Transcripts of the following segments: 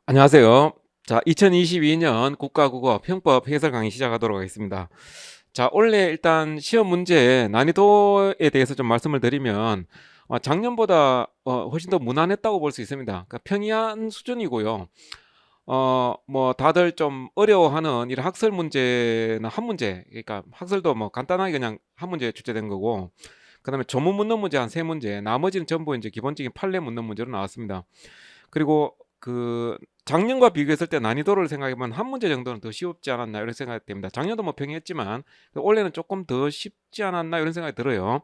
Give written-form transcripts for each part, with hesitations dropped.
안녕하세요. 자, 2022년 국가국어 평법 해설 강의 시작하도록 하겠습니다. 자, 원래 일단 시험 문제 난이도에 대해서 좀 말씀을 드리면 작년보다 훨씬 더 무난했다고 볼 수 있습니다. 그러니까 평이한 수준이고요. 뭐 다들 좀 어려워하는 이런 학설 문제는 한 문제, 그러니까 학설도 뭐 간단하게 그냥 한 문제 출제된 거고, 그다음에 조문 묻는 문제 한 세 문제, 나머지는 전부 이제 기본적인 판례 묻는 문제로 나왔습니다. 그리고 그 작년과 비교했을 때 난이도를 생각해보면 한 문제 정도는 더 쉬웠지 않았나 이런 생각이 듭니다. 작년도 뭐 평이했지만 올해는 조금 더 쉽지 않았나 이런 생각이 들어요.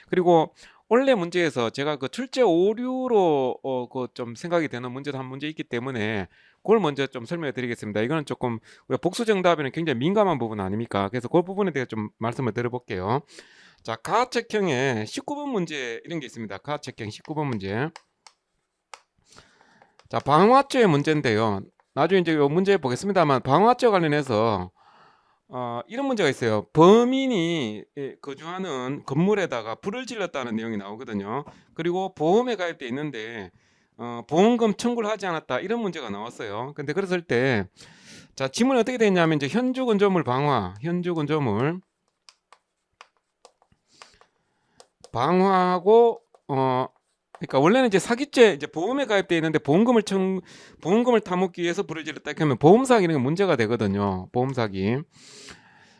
그리고 원래 문제에서 제가 그 출제 오류로 그 좀 생각이 되는 문제도 한 문제 있기 때문에 그걸 먼저 좀 설명해 드리겠습니다. 이거는 조금 우리가 복수 정답에는 굉장히 민감한 부분 아닙니까? 그래서 그 부분에 대해 좀 말씀을 드려볼게요. 자, 가책형의 19번 문제 이런 게 있습니다. 가책형 19번 문제. 자, 방화죄의 문제인데요. 나중에 이제 요 문제 보겠습니다만 방화죄 관련해서 이런 문제가 있어요. 범인이 거주하는 건물에다가 불을 질렀다는 내용이 나오거든요. 그리고 보험에 가입돼 있는데 보험금 청구를 하지 않았다 이런 문제가 나왔어요. 근데 그랬을 때 자, 지문이 어떻게 되냐면 이제 현주 건조물 방화, 현주 건조물 방화하고 그러니까 원래는 이제 사기죄 이제 보험에 가입돼 있는데 보험금을 타먹기 위해서 불을 질렀다 이렇게 하면 보험 사기는 문제가 되거든요. 보험 사기.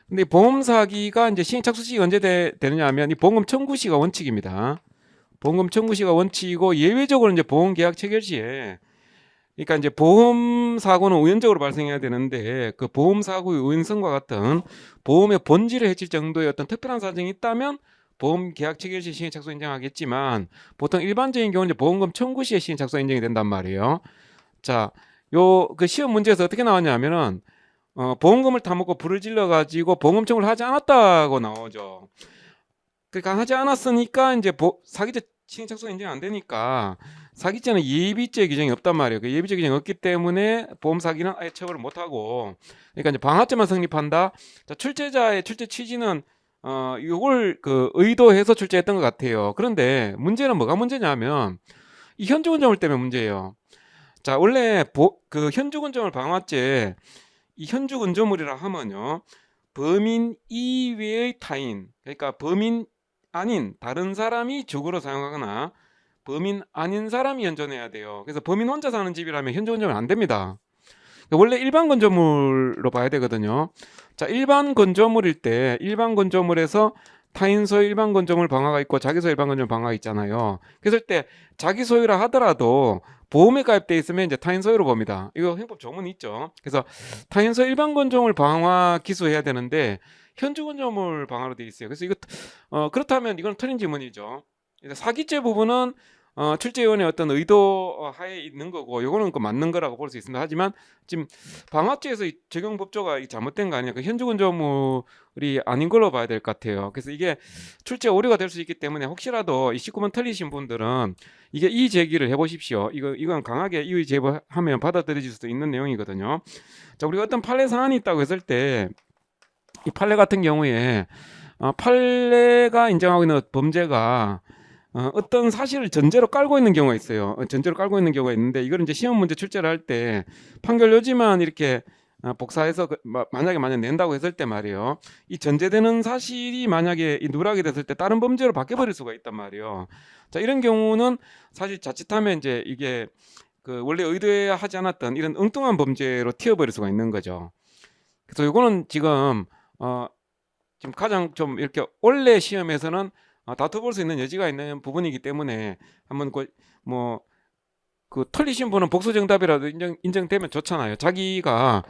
근데 보험 사기가 이제 시행 착수 시기가 언제 되느냐 하면 이 보험금 청구 시가 원칙입니다. 보험금 청구 시가 원칙이고 예외적으로 이제 보험 계약 체결 시에 그러니까 이제 보험 사고는 우연적으로 발생해야 되는데 그 보험 사고의 우연성과 같은 보험의 본질을 해칠 정도의 어떤 특별한 사정이 있다면 보험 계약 체결 시 시행 착수 인정하겠지만 보통 일반적인 경우는 이제 보험금 청구 시에 시행 착수 인정이 된단 말이에요. 자, 요 그 시험 문제에서 어떻게 나왔냐면은 보험금을 타먹고 불을 질러 가지고 보험금 청구를 하지 않았다고 나오죠. 그러니까 하지 않았으니까 이제 사기죄 시행 착수가 인정이 안 되니까 사기죄는 예비죄 규정이 없단 말이에요. 그 예비죄 규정이 없기 때문에 보험 사기는 아예 처벌을 못 하고 그러니까 이제 방화죄만 성립한다. 자, 출제자의 출제 취지는 요걸 그 의도해서 출제했던 것 같아요. 그런데 문제는 뭐가 문제냐면 이 현주건조물 때문에 문제예요. 자, 원래 그 현주건조물 방화죄 이 현주건조물이라 하면요. 범인 이외의 타인, 그러니까 범인 아닌 다른 사람이 주거로 사용하거나 범인 아닌 사람이 현존해야 돼요. 그래서 범인 혼자 사는 집이라면 현존하면 안 됩니다. 원래 일반 건조물로 봐야 되거든요. 자, 일반 건조물일 때 일반 건조물에서 타인 소유 일반 건조물 방화가 있고 자기 소유 일반 건조물 방화가 있잖아요. 그랬을 때 자기 소유라 하더라도 보험에 가입돼 있으면 이제 타인 소유로 봅니다. 이거 형법 조문이 있죠. 그래서 타인 소유 일반 건조물 방화 기소해야 되는데 현주 건조물 방화로 돼 있어요. 그래서 이거 그렇다면 이건 틀린 질문이죠. 사기죄 부분은 출제위원회 어떤 의도 하에 있는 거고 요거는 그 맞는 거라고 볼 수 있습니다. 하지만 지금 방화죄에서 적용 법조가 잘못된 거 아니야. 그 현주 건조물이 아닌 걸로 봐야 될 것 같아요. 그래서 이게 출제 오류가 될 수 있기 때문에 혹시라도 이 19번 틀리신 분들은 이게 이의 제기를 해보십시오. 이건 강하게 이의 제기하면 받아들여질 수도 있는 내용이거든요. 자, 우리가 어떤 판례 사안이 있다고 했을 때 이 판례 같은 경우에 판례가 인정하고 있는 범죄가 어떤 사실을 전제로 깔고 있는 경우가 있어요. 전제로 깔고 있는 경우가 있는데 이걸 이제 시험 문제 출제를 할 때 판결 요지만 이렇게 복사해서 만약에 낸다고 했을 때 말이에요. 이 전제되는 사실이 만약에 이 누락이 됐을 때 다른 범죄로 바뀌어버릴 수가 있단 말이에요. 자, 이런 경우는 사실 자칫하면 이제 이게 그 원래 의도하지 않았던 이런 엉뚱한 범죄로 튀어버릴 수가 있는 거죠. 그래서 이거는 어, 지금 가장 좀 이렇게 원래 시험에서는 다퉈볼 수 있는 여지가 있는 부분이기 때문에 한번 그 틀리신 분은 복수 정답이라도 인정되면 좋잖아요. 자기가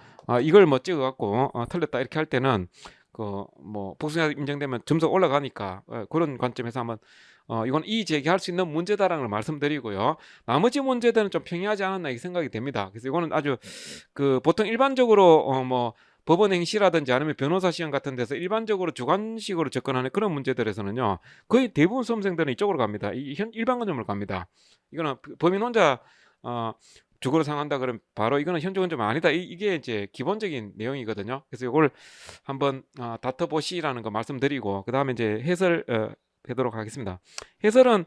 이걸 뭐 찍어갖고 틀렸다 이렇게 할 때는 그 뭐 복수 정답 인정되면 점수가 올라가니까 그런 관점에서 한번 이건 이의 제기할 수 있는 문제다라는 걸 말씀드리고요. 나머지 문제들은 좀 평이하지 않았나 이 생각이 됩니다. 그래서 이거는 아주 그 보통 일반적으로 뭐 법원 행시라든지 아니면 변호사 시험 같은 데서 일반적으로 주관식으로 접근하는 그런 문제들에서는요 거의 대부분 수험생들은 이쪽으로 갑니다. 일반 건조물 갑니다. 이거는 범인 혼자 주거로 상한다 그러면 바로 이거는 현주 건조물 아니다. 이게 이제 기본적인 내용이거든요. 그래서 이걸 한번 다퉈보시라는 거 말씀드리고 그 다음에 이제 해설 하도록 하겠습니다. 해설은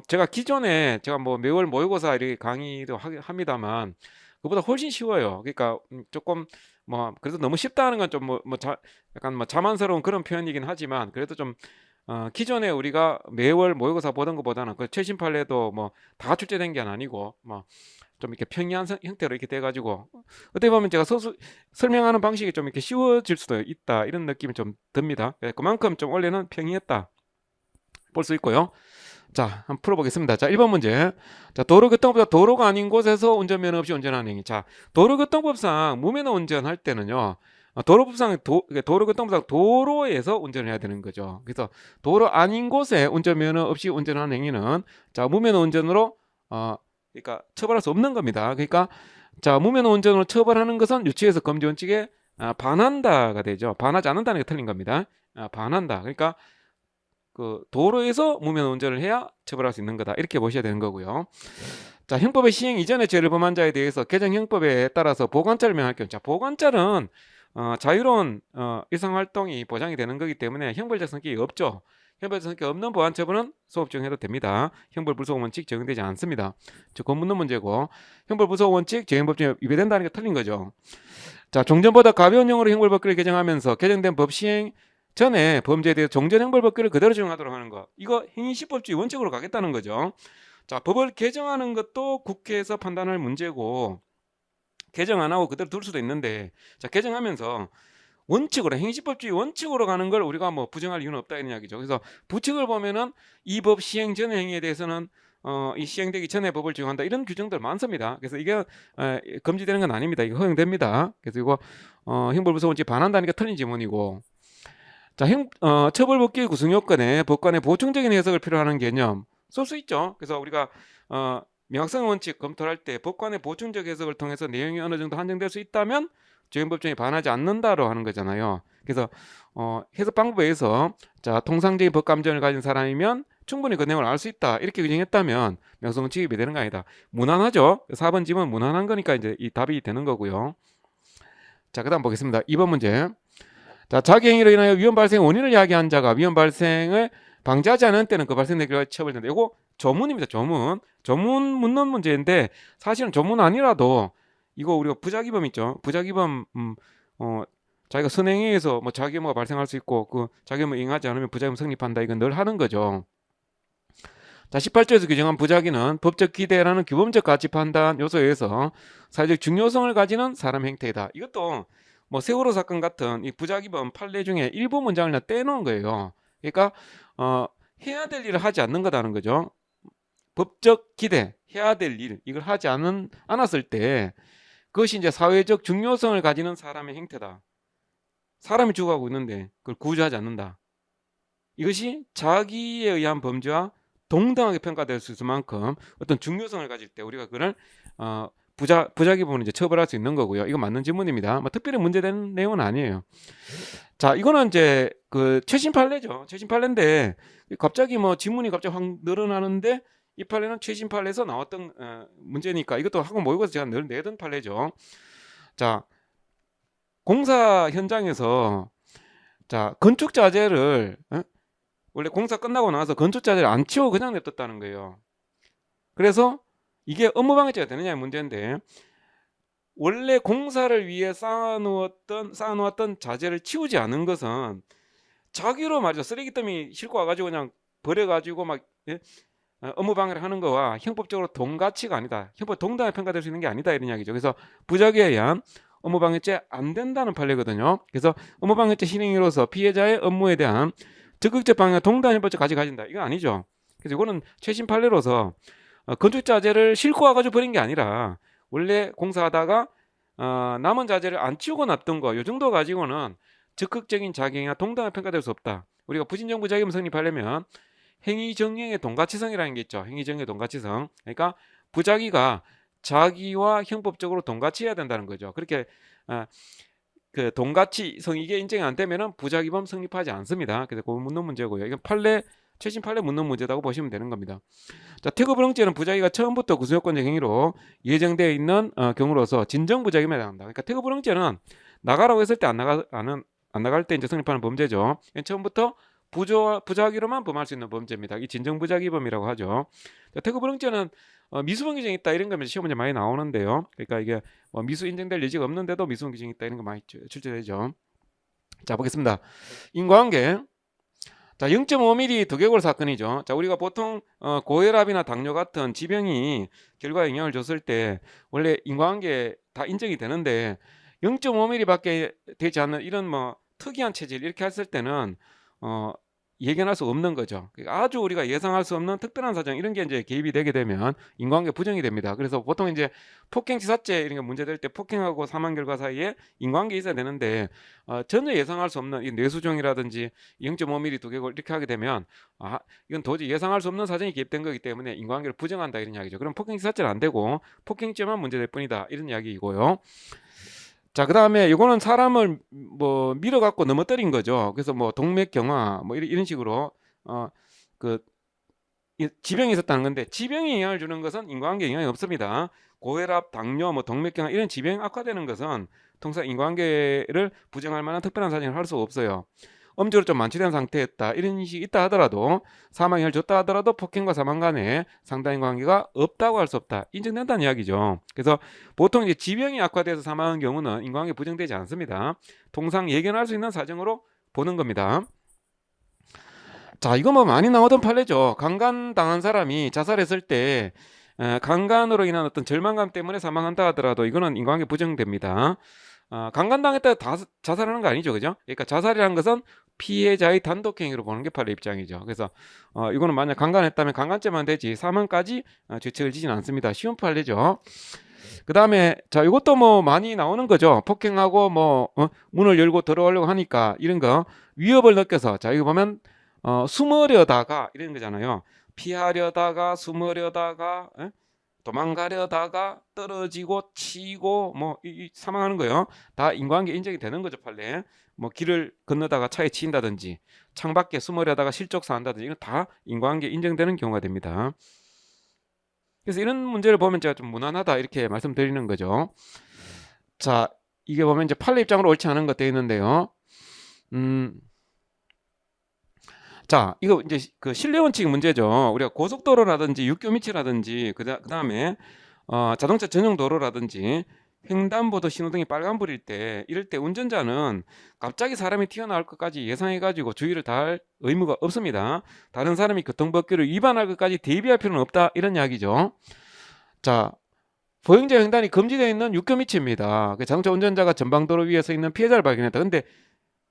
제가 기존에 제가 뭐 매월 모의고사 이렇게 강의도 합니다만 그보다 훨씬 쉬워요. 그러니까 조금 뭐 그래도 너무 쉽다는 건 좀 약간 뭐 자만스러운 그런 표현이긴 하지만 그래도 좀 기존에 우리가 매월 모의고사 보던 것보다는 그 최신 판례도 뭐 다 출제된 게 아니고 뭐 좀 이렇게 평이한 형태로 이렇게 돼가지고 어떻게 보면 제가 설명하는 방식이 좀 이렇게 쉬워질 수도 있다 이런 느낌이 좀 듭니다. 그만큼 좀 원래는 평이했다 볼 수 있고요. 자, 한번 풀어보겠습니다. 자, 1번 문제. 자, 도로교통법상 도로가 아닌 곳에서 운전면허 없이 운전하는 행위. 자, 도로교통법상 무면허 운전할 때는요. 도로교통법상 도로에서 운전을 해야 되는 거죠. 그래서 도로 아닌 곳에 운전면허 없이 운전하는 행위는 자, 무면허 운전으로 그러니까 처벌할 수 없는 겁니다. 그러니까 자, 무면허 운전으로 처벌하는 것은 유치해서 금지 원칙에 반한다가 되죠. 반하지 않는다는 게 틀린 겁니다. 반한다. 그러니까 그 도로에서 무면허 운전을 해야 처벌할 수 있는 거다. 이렇게 보셔야 되는 거고요. 자, 형법의 시행 이전에 죄를 범한 자에 대해서 개정 형법에 따라서 보관자를 명할 경우, 자, 보관자는 자유로운 일상 활동이 보장이 되는 거기 때문에 형벌적 성격이 없죠. 형벌적 성격이 없는 보안 처분은 소급 적용해도 됩니다. 형벌 불소급 원칙 적용되지 않습니다. 즉, 그 묻는 문제고 형벌 불소급 원칙 재형법 중에 위배된다는 게 틀린 거죠. 자, 종전보다 가벼운 형으로 형벌법규를 개정하면서 개정된 법 시행 전에 범죄에 대해 종전형벌법규를 그대로 적용하도록 하는 거. 이거 행위시법주의 원칙으로 가겠다는 거죠. 자, 법을 개정하는 것도 국회에서 판단할 문제고 개정 안 하고 그대로 둘 수도 있는데 자, 개정하면서 원칙으로 행위시법주의 원칙으로 가는 걸 우리가 뭐 부정할 이유는 없다 이런 이야기죠. 그래서 부칙을 보면은 이 법 시행 전의 행위에 대해서는 이 시행되기 전에 법을 적용한다 이런 규정들 많습니다. 그래서 이게 금지되는 건 아닙니다. 이거 허용됩니다. 그래서 이거 형벌부서원칙 반한다는 게 틀린 지문이고 자, 처벌법규의 구성 요건에 법관의 보충적인 해석을 필요하는 개념 쓸 수 있죠. 그래서 우리가 명확성 원칙 검토할 때 법관의 보충적 해석을 통해서 내용이 어느 정도 한정될 수 있다면 적용법정에 반하지 않는다로 하는 거잖아요. 그래서 해석 방법에 의해서 자, 통상적인 법감정을 가진 사람이면 충분히 그 내용을 알 수 있다 이렇게 규정했다면 명확성 원칙이 위배되는 거 아니다. 무난하죠. 4번 지문 무난한 거니까 이제 이 답이 되는 거고요. 자, 그다음 보겠습니다. 2번 문제. 자, 자기 행위로 인하여 위험 발생 원인을 야기한 자가 위험 발생을 방지하지 않은 때는 그 발생된 결과 처벌된다. 이거 조문입니다. 조문 묻는 문제인데 사실은 조문 아니라도 이거 우리가 부작위범 있죠. 부작위범 자기가 선행에 의해서 뭐 자기혐오가 발생할 수 있고 그 자기혐오 이행하지 않으면 부작위범 성립한다. 이건 늘 하는 거죠. 자, 18조에서 규정한 부작위는 법적 기대라는 규범적 가치 판단 요소에 의해서 사회적 중요성을 가지는 사람 행태이다. 이것도 뭐 세월호 사건 같은 이 부작위범 판례 중에 일부 문장을 그냥 떼놓은 거예요. 그러니까 해야 될 일을 하지 않는 거다는 거죠. 법적 기대, 해야 될 일, 이걸 하지 않았을 때 그것이 이제 사회적 중요성을 가지는 사람의 행태다. 사람이 죽어가고 있는데 그걸 구조하지 않는다. 이것이 자기에 의한 범죄와 동등하게 평가될 수 있을 만큼 어떤 중요성을 가질 때 우리가 그걸 부작위범을 이제 처벌할 수 있는 거고요. 이거 맞는 질문입니다. 뭐 특별히 문제되는 내용은 아니에요. 자, 이거는 이제 그 최신 판례죠. 최신 판례인데 갑자기 뭐 지문이 갑자기 확 늘어나는데 이 판례는 최신 판례에서 나왔던 문제니까 이것도 학원 모의고사 제가 늘 내던 판례죠. 자, 공사 현장에서 자, 건축 자재를 원래 공사 끝나고 나서 건축 자재를 안 치우고 그냥 냅뒀다는 거예요. 그래서 이게 업무방해죄가 되느냐의 문제인데 원래 공사를 위해 쌓아놓았던 자재를 치우지 않은 것은 자기로 말이죠. 쓰레기더미 싣고 와가지고 그냥 버려가지고 막 업무방해를 하는 거와 형법적으로 동가치가 아니다. 형법 동등하게 평가될 수 있는 게 아니다 이런 이야기죠. 그래서 부작위에 의한 업무방해죄 안 된다는 판례거든요. 그래서 업무방해죄 실행으로서 피해자의 업무에 대한 적극적 방해와 동등한 형법적 가치를 가진다. 이건 아니죠. 그래서 이거는 최신 판례로서 건축 자재를 싣고 와가지고 버린 게 아니라 원래 공사하다가 남은 자재를 안 치우고 놨던 거 이 정도 가지고는 적극적인 자기행위와 동등하게 평가될 수 없다. 우리가 부진정 부작위범 성립하려면 행위정형의 동가치성이라는 게 있죠. 행위정형의 동가치성. 그러니까 부작위가 자기와 형법적으로 동가치해야 된다는 거죠. 그렇게 그 동가치성 이게 인정이 안 되면은 부작위범 성립하지 않습니다. 그래서 그 묻는 문제고요. 이건 최신 판례 묻는 문제라고 보시면 되는 겁니다. 자, 태거불응죄는 부작위가 처음부터 구수요건적 행위로 예정되어 있는 경우로서 진정 부작위에 해당한다. 그러니까 태거불응죄는 나가라고 했을 때 안 나갈 때 이제 성립하는 범죄죠. 처음부터 부작위로만 범할 수 있는 범죄입니다. 이 진정 부작위범이라고 하죠. 자, 태거불응죄는 미수분 규정이 있다 이런 거면 시험 문제 많이 나오는데요. 그러니까 이게 미수 인정될 여지가 없는데도 미수분 규정이 있다 이런 거 많이 출제되죠. 자, 보겠습니다. 인과관계. 자, 0.5mm 두개골 사건이죠. 자, 우리가 보통 고혈압이나 당뇨 같은 지병이 결과에 영향을 줬을 때 원래 인과관계 다 인정이 되는데 0.5mm밖에 되지 않는 이런 뭐 특이한 체질 이렇게 했을 때는 예견할 수 없는 거죠. 그러니까 아주 우리가 예상할 수 없는 특별한 사정 이런 게 이제 개입이 되게 되면 인과관계 부정이 됩니다. 그래서 보통 이제 폭행치사죄 이런 게 문제될 때 폭행하고 사망 결과 사이에 인과관계 있어야 되는데 전혀 예상할 수 없는 이 뇌수종이라든지 0.5mm 두개골 이렇게 하게 되면 이건 도저히 예상할 수 없는 사정이 개입된 거기 때문에 인과관계를 부정한다 이런 이야기죠. 그럼 폭행치사죄는 안 되고 폭행죄만 문제될 뿐이다 이런 이야기이고요. 자, 그 다음에 이거는 사람을 뭐 밀어갖고 넘어뜨린 거죠. 그래서 뭐 동맥경화 뭐 이런 식으로 그 지병이 있었다는 건데 지병이 영향을 주는 것은 인과관계에 영향이 없습니다. 고혈압, 당뇨, 뭐 동맥경화 이런 지병이 악화되는 것은 통상 인과관계를 부정할 만한 특별한 사정을 할 수 없어요. 엄주로 좀 만취된 상태였다 이런 인식이 있다 하더라도 사망 영향을 줬다 하더라도 폭행과 사망 간에 상당한 관계가 없다고 할 수 없다 인정된다는 이야기죠. 그래서 보통 이제 지병이 악화돼서 사망한 경우는 인과관계 부정되지 않습니다. 통상 예견할 수 있는 사정으로 보는 겁니다. 자, 이거 뭐 많이 나오던 판례죠. 강간 당한 사람이 자살했을 때 강간으로 인한 어떤 절망감 때문에 사망한다 하더라도 이거는 인과관계 부정됩니다. 강간당했다 다 자살하는 거 아니죠, 그죠? 그러니까 자살이라는 것은 피해자의 단독행위로 보는 게 판례 입장이죠. 그래서 이거는 만약 강간했다면 강간죄만 되지 사망까지 죄책을 지진 않습니다. 쉬운 판례죠. 그 다음에 자, 이것도 뭐 많이 나오는 거죠. 폭행하고 뭐 문을 열고 들어오려고 하니까 이런 거 위협을 느껴서 자, 이거 보면 숨으려다가 이런 거잖아요. 피하려다가 숨으려다가 도망가려다가 떨어지고 치고 뭐 사망하는 거예요. 다 인과관계 인정이 되는 거죠, 판례. 뭐 길을 건너다가 차에 치인다든지 창밖에 숨으려다가 실족사한다든지 이건 다 인과관계 인정되는 경우가 됩니다. 그래서 이런 문제를 보면 제가 좀 무난하다 이렇게 말씀드리는 거죠. 자, 이게 보면 이제 판례 입장으로 옳지 않은 것 되어 있는데요. 자, 이거 이제 그 신뢰 원칙 문제죠. 우리가 고속도로라든지 육교 밑이라든지 그다음에 자동차 전용 도로라든지 횡단보도 신호등이 빨간불일 때 이럴 때 운전자는 갑자기 사람이 튀어나올 것까지 예상해가지고 주의를 다할 의무가 없습니다. 다른 사람이 교통법규를 위반할 것까지 대비할 필요는 없다 이런 이야기죠. 자, 보행자 횡단이 금지되어 있는 육교 밑입니다. 자동차 운전자가 전방도로 위에 서 있는 피해자를 발견했다. 근데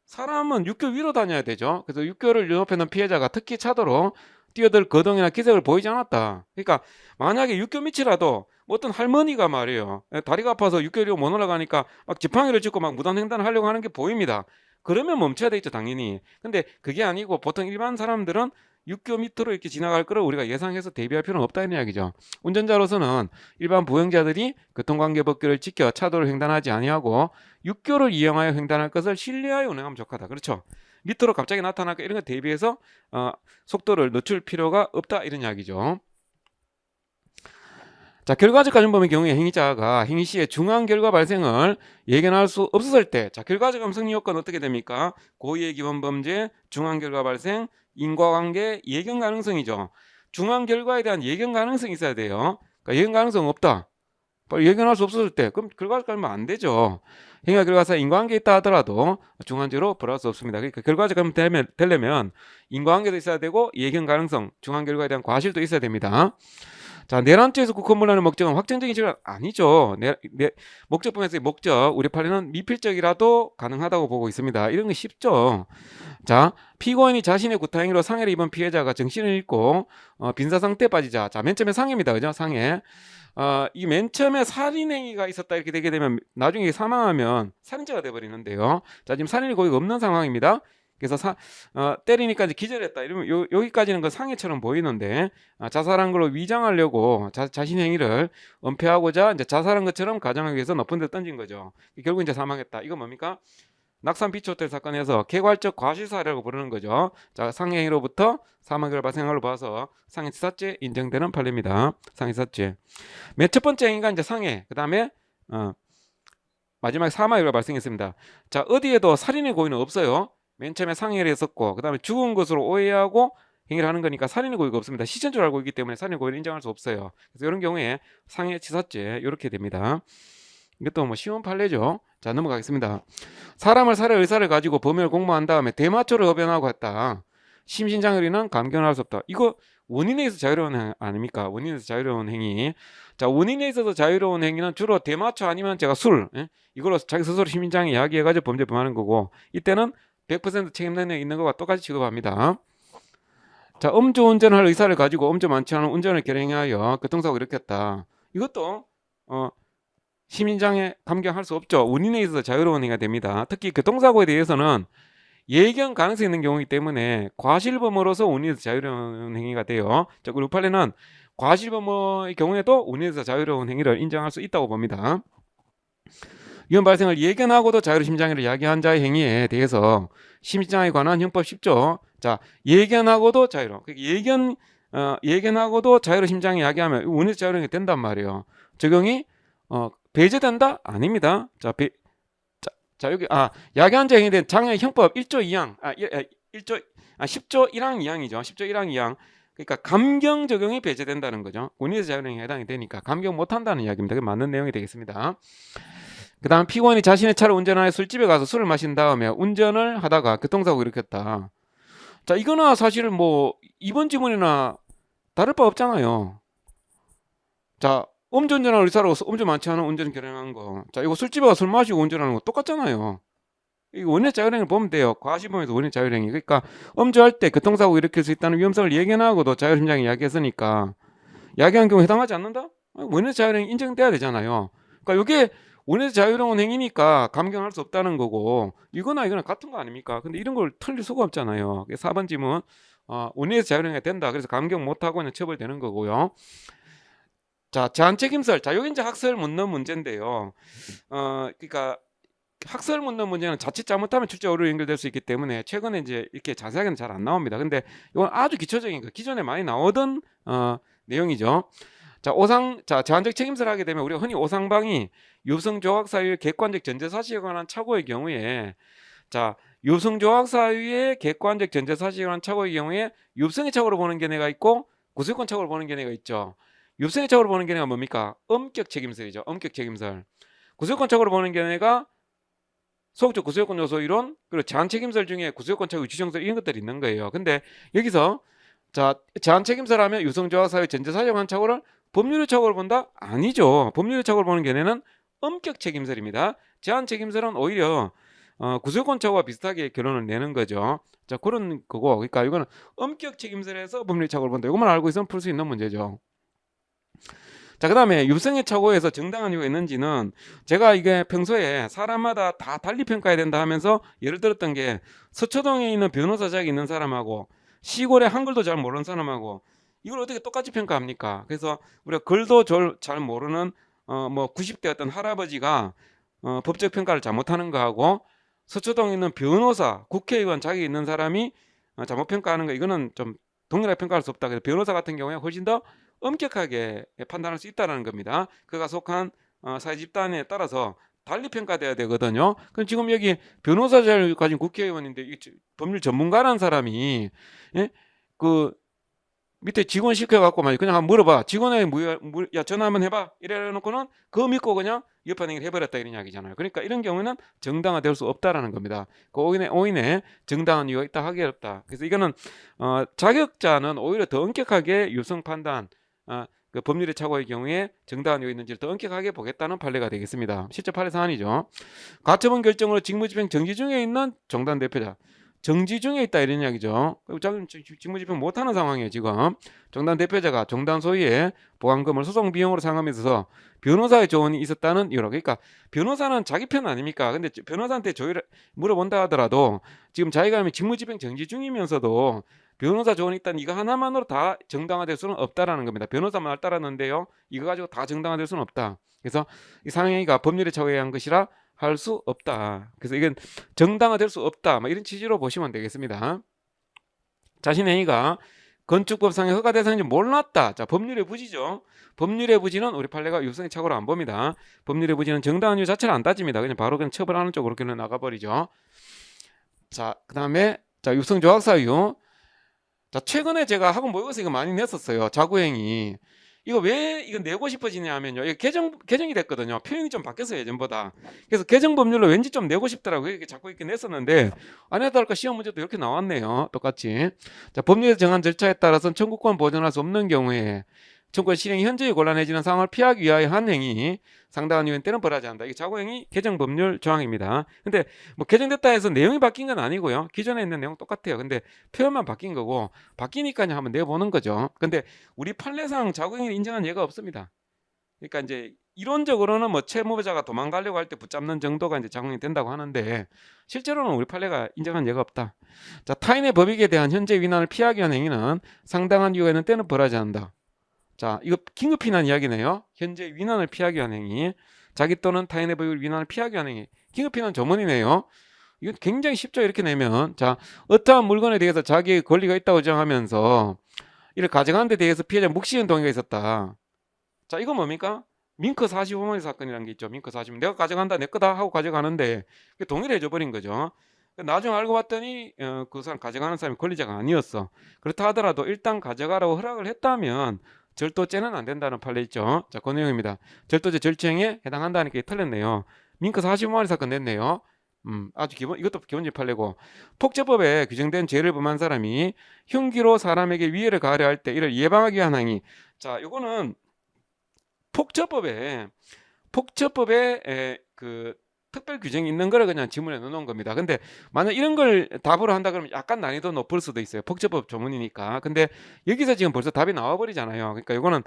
사람은 육교 위로 다녀야 되죠. 그래서 육교를 옆에 있는 피해자가 특히 차도로 뛰어들 거동이나 기색을 보이지 않았다. 그러니까 만약에 육교 밑이라도 어떤 할머니가 말이에요. 다리가 아파서 육교 위로 못 올라가니까 막 지팡이를 짚고 막 무단횡단을 하려고 하는 게 보입니다. 그러면 멈춰야 되겠죠, 당연히. 근데 그게 아니고 보통 일반 사람들은 육교 밑으로 이렇게 지나갈 거를 우리가 예상해서 대비할 필요는 없다 이런 이야기죠. 운전자로서는 일반 보행자들이 교통관계법규를 지켜 차도를 횡단하지 아니하고 육교를 이용하여 횡단할 것을 신뢰하여 운행하면 좋겠다. 그렇죠? 밑으로 갑자기 나타날까 이런 거 대비해서 속도를 늦출 필요가 없다 이런 이야기죠. 자, 결과적 가정범의 경우에 행위자가 행위 시에 중한 결과 발생을 예견할 수 없었을 때, 자, 결과적 감성리 요건은 어떻게 됩니까? 고의의 기본 범죄, 중한 결과 발생, 인과관계, 예견 가능성이죠. 중한 결과에 대한 예견 가능성이 있어야 돼요. 그러니까 예견 가능성 없다. 예견할 수 없었을 때, 그럼 결과적 가면 안 되죠. 행위와 결과사이 인과관계 있다 하더라도 중한죄로 벌할 수 없습니다. 그러니까 결과적 가면 되려면 인과관계도 있어야 되고 예견 가능성, 중한 결과에 대한 과실도 있어야 됩니다. 자, 내란죄에서 국헌문란의 목적은 확정적인 실현 아니죠. 목적분에서의 목적, 우리 판례는 미필적이라도 가능하다고 보고 있습니다. 이런 거 쉽죠. 자, 피고인이 자신의 구타행위로 상해를 입은 피해자가 정신을 잃고 빈사 상태에 빠지자. 자, 맨 처음에 상해입니다. 그죠? 상해. 이 맨 처음에 살인행위가 있었다 이렇게 되게 되면 나중에 사망하면 살인죄가 돼버리는데요. 자, 지금 살인이 거의 없는 상황입니다. 그래서 때리니까 이제 기절했다 이러면 여기까지는 그 상해처럼 보이는데 자살한 걸로 위장하려고 자신의 행위를 은폐하고자 이제 자살한 것처럼 가정하기 위해서 높은 데 던진 거죠. 결국 이제 사망했다. 이거 뭡니까? 낙산 비치 호텔 사건에서 개괄적 과실사라고 부르는 거죠. 자, 상해행위로부터 사망을 발생한 걸로 봐서 상해치사죄 인정되는 판례입니다. 상해치사죄. 맨 첫 번째 행위가 이제 상해, 그 다음에 마지막에 사망이 발생했습니다. 자, 어디에도 살인의 고의는 없어요. 맨 처음에 상해를 했었고 그 다음에 죽은 것으로 오해하고 행위를 하는 거니까 살인의 고의가 없습니다. 시체인 줄 알고 있기 때문에 살인의 고의를 인정할 수 없어요. 그래서 이런 경우에 상해치사죄 이렇게 됩니다. 이것도 뭐 쉬운 판례죠. 자, 넘어가겠습니다. 사람을 살해 의사를 가지고 범행을 공모한 다음에 대마초를 흡연하고 했다. 심신장애인은 감경할 수 없다. 이거 원인에 있어서 자유로운 행위 아닙니까? 원인에 있어서 자유로운 행위. 자, 원인에 있어서 자유로운 행위는 주로 대마초 아니면 제가 술, 이걸로 자기 스스로 심신장애 야기해가지고 범죄 범하는 거고, 이때는 100% 책임 능력이 있는 것과 똑같이 취급합니다. 자, 음주운전할 의사를 가지고 음주 많지 않은 운전을 결행하여 교통사고 일으켰다. 이것도 심신장애 감경할 수 없죠. 원인에 있어서 자유로운 행위가 됩니다. 특히 교통사고에 대해서는 예견 가능성이 있는 경우이기 때문에 과실범으로서 원인에서 자유로운 행위가 돼요. 자, 그리고 판례는 과실범의 경우에도 원인에서 자유로운 행위를 인정할 수 있다고 봅니다. 위험 발생을 예견하고도 자유로 심장애를 야기한 자의 행위에 대해서 심신장애에 관한 형법 10조. 자, 예견하고도 자유로. 예견하고도 자유로 심장애 야기하면 원인에서 자유로운 행위가 된단 말이에요. 적용이 배제된다? 아닙니다. 자, 여기 야기한 자에 대한 장애 형법 1조 2항 10조 1항 2항이죠. 10조 1항 2항. 그러니까 감경 적용이 배제된다는 거죠. 원인에서 자유로운 해당이 되니까 감경 못 한다는 이야기입니다. 그게 맞는 내용이 되겠습니다. 그다음 피고인이 자신의 차를 운전하여 술집에 가서 술을 마신 다음에 운전을 하다가 교통사고 일으켰다. 자, 이거나 사실 뭐 이번 지문이나 다를 바 없잖아요. 자, 음주운전하는 의사로 음주 많지 않은 운전 결행한 거. 자, 이거 술집에 가서 술 마시고 운전하는 거 똑같잖아요. 이거 원인 자율행위를 보면 돼요. 과실범에서 원인 자율행위. 그러니까 음주할 때 교통사고 일으킬 수 있다는 위험성을 예견하고도 자율심장이 야기했으니까 야기한 경우 해당하지 않는다? 원인 자율행위 인정돼야 되잖아요. 그러니까 이게 원인 자율행위 행위니까 감경할 수 없다는 거고 이거나 같은 거 아닙니까? 근데 이런 걸 틀릴 수가 없잖아요. 4번 지문 원인에서 자율행위가 된다. 그래서 감경 못하고는 처벌되는 거고요. 자, 제한책임설. 자, 여기 이제 학설 묻는 문제인데요. 그러니까 학설 묻는 문제는 자칫 잘못하면 출제 오류로 연결될 수 있기 때문에 최근에 이제 이렇게 자세하게는 잘 안 나옵니다. 근데 이건 아주 기초적인 거, 기존에 많이 나오던 내용이죠. 자, 제한적 책임설을 하게 되면 우리가 흔히 오상방이 유성조각 사유의 객관적 전제 사실에 관한 착오의 경우에 자, 유성조각 사유의 객관적 전제 사실에 관한 착오의 경우에 유성의 착오로 보는 견해가 있고 구속권 착오로 보는 견해가 있죠. 유성의 착오로 보는 견해가 뭡니까? 엄격 책임설이죠. 엄격 책임설. 구속권 착오로 보는 견해가 소극적 구속권 요소 이론, 그리고 제한 책임설 중에 구속권 착오 유추정설 이런 것들이 있는 거예요. 근데 여기서 자, 제한 책임설 하면 유성조각 사유 전제 사실에 관한 착오를 법률의 착오로 본다? 아니죠. 법률의 착오로 보는 견해는 엄격 책임설입니다. 제한 책임설은 오히려 구속권 착오와 비슷하게 결론을 내는 거죠. 자, 그런 거고, 그러니까 이거는 엄격 책임설에서 법률의 착오를 본다. 이것만 알고 있으면 풀 수 있는 문제죠. 자, 그 다음에 유성의 착오에서 정당한 이유가 있는지는 제가 이게 평소에 사람마다 다 달리 평가해야 된다 하면서 예를 들었던 게 서초동에 있는 변호사 자격이 있는 사람하고 시골에 한글도 잘 모르는 사람하고 이걸 어떻게 똑같이 평가합니까? 그래서 우리가 글도 잘 모르는 뭐 90대 어떤 할아버지가 법적 평가를 잘못하는 거하고 서초동에 있는 변호사, 국회의원 자격이 있는 사람이 잘못 평가하는 거 이거는 좀 동일하게 평가할 수 없다. 그래서 변호사 같은 경우에 훨씬 더 엄격하게 판단할 수 있다는 겁니다. 그가 속한 사회 집단에 따라서 달리 평가돼야 되거든요. 그럼 지금 여기 변호사 자격을 가진 국회의원인데 법률 전문가라는 사람이 그 밑에 직원 시켜갖고 그냥 한번 물어봐. 직원에게 야 전화 한번 해봐. 이래놓고는 그거 믿고 그냥 위법한 행위를 해버렸다 이런 이야기잖아요. 그러니까 이런 경우는 정당화될 수 없다라는 겁니다. 그 오인에 정당한 이유가 있다 하기 어렵다. 그래서 이거는 자격자는 오히려 더 엄격하게 유성 판단 그 법률의 착오의 경우에 정당한 이유가 있는지를 더 엄격하게 보겠다는 판례가 되겠습니다. 실제 판례 사안이죠. 가처분 결정으로 직무집행 정지 중에 있는 정당 대표자. 정지 중에 있다 이런 이야기죠. 직무집행 못하는 상황이에요. 지금 정당 대표자가 정당 소유의 보완금을 소송 비용으로 상함에 있어서 변호사의 조언이 있었다는 이유로. 그러니까 변호사는 자기 편 아닙니까? 근데 변호사한테 조율을 물어본다 하더라도 지금 자기가 하면 직무집행 정지 중이면서도 변호사 조언이 있다는 이거 하나만으로 다 정당화될 수는 없다라는 겁니다. 변호사만 따랐는데요, 이거 가지고 다 정당화될 수는 없다. 그래서 이 상행위가 법률에 처해야 한 것이라 할 수 없다. 그래서 이건 정당화될 수 없다. 이런 취지로 보시면 되겠습니다. 자신의 행위가 건축법상의 허가 대상인지 몰랐다. 자, 법률의 부지죠. 법률의 부지는 우리 판례가 유성의 착오로 안 봅니다. 법률의 부지는 정당한 이유 자체를 안 따집니다. 그냥 바로 처벌하는 쪽으로 그냥 나가버리죠. 자, 그 다음에 유성조각 사유. 자, 최근에 제가 학원 모의고사 이거 많이 냈었어요. 자구행위. 이거 왜 이거 내고 싶어지냐 하면요. 이거 개정이 됐거든요. 표현이 좀 바뀌었어요, 예전보다. 그래서 개정 법률로 왠지 좀 내고 싶더라고요. 이렇게 자꾸 이렇게 냈었는데 안 해도 할까 시험 문제도 이렇게 나왔네요. 똑같이. 자, 법률에서 정한 절차에 따라서는 청구권 보존할 수 없는 경우에 청구권 실행이 현저히 곤란해지는 상황을 피하기 위하여 한 행위 상당한 이유인 때는 벌하지 않는다. 이게 자구행위 개정 법률 조항입니다. 근데 뭐 개정됐다 해서 내용이 바뀐 건 아니고요. 기존에 있는 내용 똑같아요. 근데 표현만 바뀐 거고 바뀌니까 한번 내보는 거죠. 근데 우리 판례상 자구행위를 인정한 예가 없습니다. 그러니까 이제 이론적으로는 뭐 채무자가 도망가려고 할 때 붙잡는 정도가 이제 자구행위 된다고 하는데 실제로는 우리 판례가 인정한 예가 없다. 자, 타인의 법익에 대한 현재 위난을 피하기 위한 행위는 상당한 이유가 있는 때는 벌하지 않는다. 자, 이거 긴급 피난 이야기네요. 현재 위난을 피하기 위한 행위, 자기 또는 타인의 법익을 위난을 피하기 위한 행위. 긴급 피난 전문이네요. 이건 굉장히 쉽죠. 이렇게 내면 자, 어떠한 물건에 대해서 자기의 권리가 있다고 주장하면서 이를 가져가는 데 대해서 피해자 묵시는 동의가 있었다. 자, 이건 뭡니까? 민커 45만원 사건이라는 게 있죠. 민커 45만. 내가 가져간다, 내 거다 하고 가져가는데 동의를 해줘버린 거죠. 나중에 알고 봤더니 그 사람 가져가는 사람이 권리자가 아니었어. 그렇다 하더라도 일단 가져가라고 허락을 했다면 절도죄는 안 된다는 판례 있죠. 자, 그 내용입니다. 절도죄 절취행위에 해당한다니까 틀렸네요. 민커 45만원 사건 냈네요. 아주 이것도 기본적인 판례고, 폭처법에 규정된 죄를 범한 사람이 흉기로 사람에게 위해를 가하려 할 때 이를 예방하기 위한 행위. 자, 요거는 폭처법에 그 특별 규정이 있는 거를 그냥 지문에 넣어놓은 겁니다. 근데 만약 이런 걸 답으로 한다 그러면 약간 난이도 높을 수도 있어요. 폭처법 조문이니까. 근데 여기서 지금 벌써 답이 나와 버리잖아요. 그러니까 이거는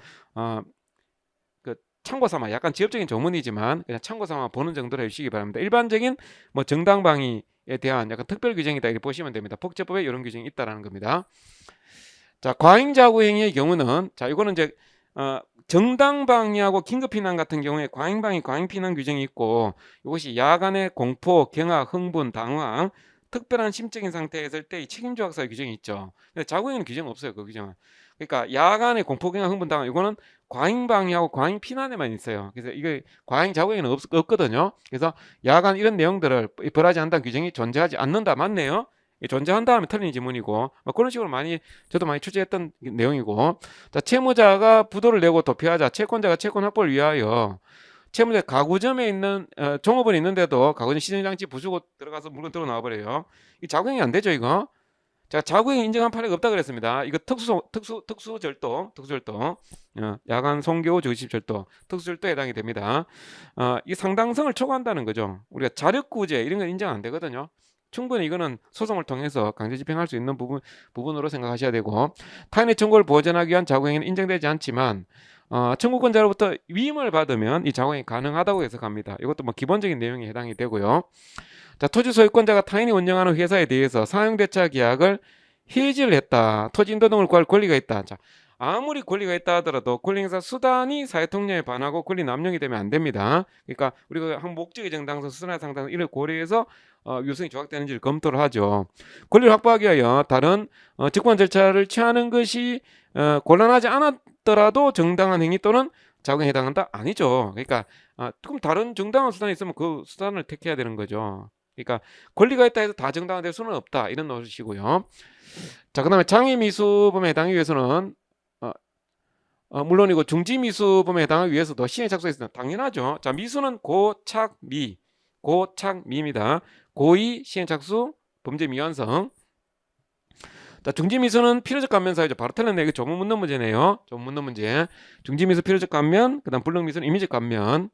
그 참고 삼아, 약간 지엽적인 조문이지만 그냥 참고 삼아 보는 정도로 해주시기 바랍니다. 일반적인 뭐 정당방위에 대한 약간 특별 규정이다 이렇게 보시면 됩니다. 폭처법에 이런 규정이 있다라는 겁니다. 자, 과잉자구행위의 경우는, 자, 이거는 이제 정당방위하고 긴급피난 같은 경우에 과잉방위, 과잉피난 규정이 있고, 이것이 야간의 공포, 경악, 흥분, 당황, 특별한 심적인 상태에 있을 때 이 책임조약사의 규정이 있죠. 근데 자구행위는 규정 없어요. 그 규정은. 그러니까 야간의 공포, 경악, 흥분, 당황, 이거는 과잉방위하고 과잉피난에만 있어요. 그래서 이게 과잉자구행위는 없거든요. 그래서 야간 이런 내용들을 벌하지 않는다는 규정이 존재하지 않는다. 맞네요. 존재한다 하면 틀린 지문이고, 그런 식으로 저도 많이 취재했던 내용이고. 자, 채무자가 부도를 내고 도피하자 채권자가 채권 확보를 위하여 채무자 가구점에 있는 종업원이 있는데도 가구점 시정장치 부수고 들어가서 물건 들어 나와 버려요. 이 자구행위 안 되죠, 이거. 자, 자구행위 인정한 판례가 없다 그랬습니다. 이거 특수절도, 야간 송교 조기식 절도, 특수절도에 해당이 됩니다. 이 상당성을 초과한다는 거죠. 우리가 자력구제 이런 건 인정 안 되거든요. 충분히 이거는 소송을 통해서 강제 집행할 수 있는 부분으로 생각하셔야 되고, 타인의 청구를 보전하기 위한 자구행위는 인정되지 않지만 청구권자로부터 위임을 받으면 이 자구행위 가능하다고 해석합니다. 이것도 뭐 기본적인 내용에 해당이 되고요. 자, 토지 소유권자가 타인이 운영하는 회사에 대해서 사용대차 계약을 해지를 했다. 토지 인도 등을 구할 권리가 있다. 자, 아무리 권리가 있다 하더라도 권리행사 수단이 사회통념에 반하고 권리 남용이 되면 안 됩니다. 그러니까 우리가 한 목적의 정당성, 수단의 상당성 이를 고려해서 유승이 조각되는지를 검토를 하죠. 권리를 확보하기 위하여 다른 직권 절차를 취하는 것이 곤란하지 않았더라도 정당한 행위 또는 자구행위에 해당한다? 아니죠. 그러니까 그럼 다른 정당한 수단이 있으면 그 수단을 택해야 되는 거죠. 그러니까 권리가 있다 해서 다 정당화될 수는 없다, 이런 노릇이고요. 자, 그 다음에 장애미수범에 해당하기 위해서는 물론이고 중지미수범에 해당하기 위해서도 시행에 착수했습니다. 당연하죠. 자, 미수는 고착미입니다. 고의, 시행 착수, 범죄 미완성. 자, 중지미수는 필요적 감면 사유죠. 바로 틀렸네요. 이거 조문 묻는 문제네요. 조문 묻는 문제. 중지미수 필요적 감면, 그 다음 불능미수는 임의적 감면.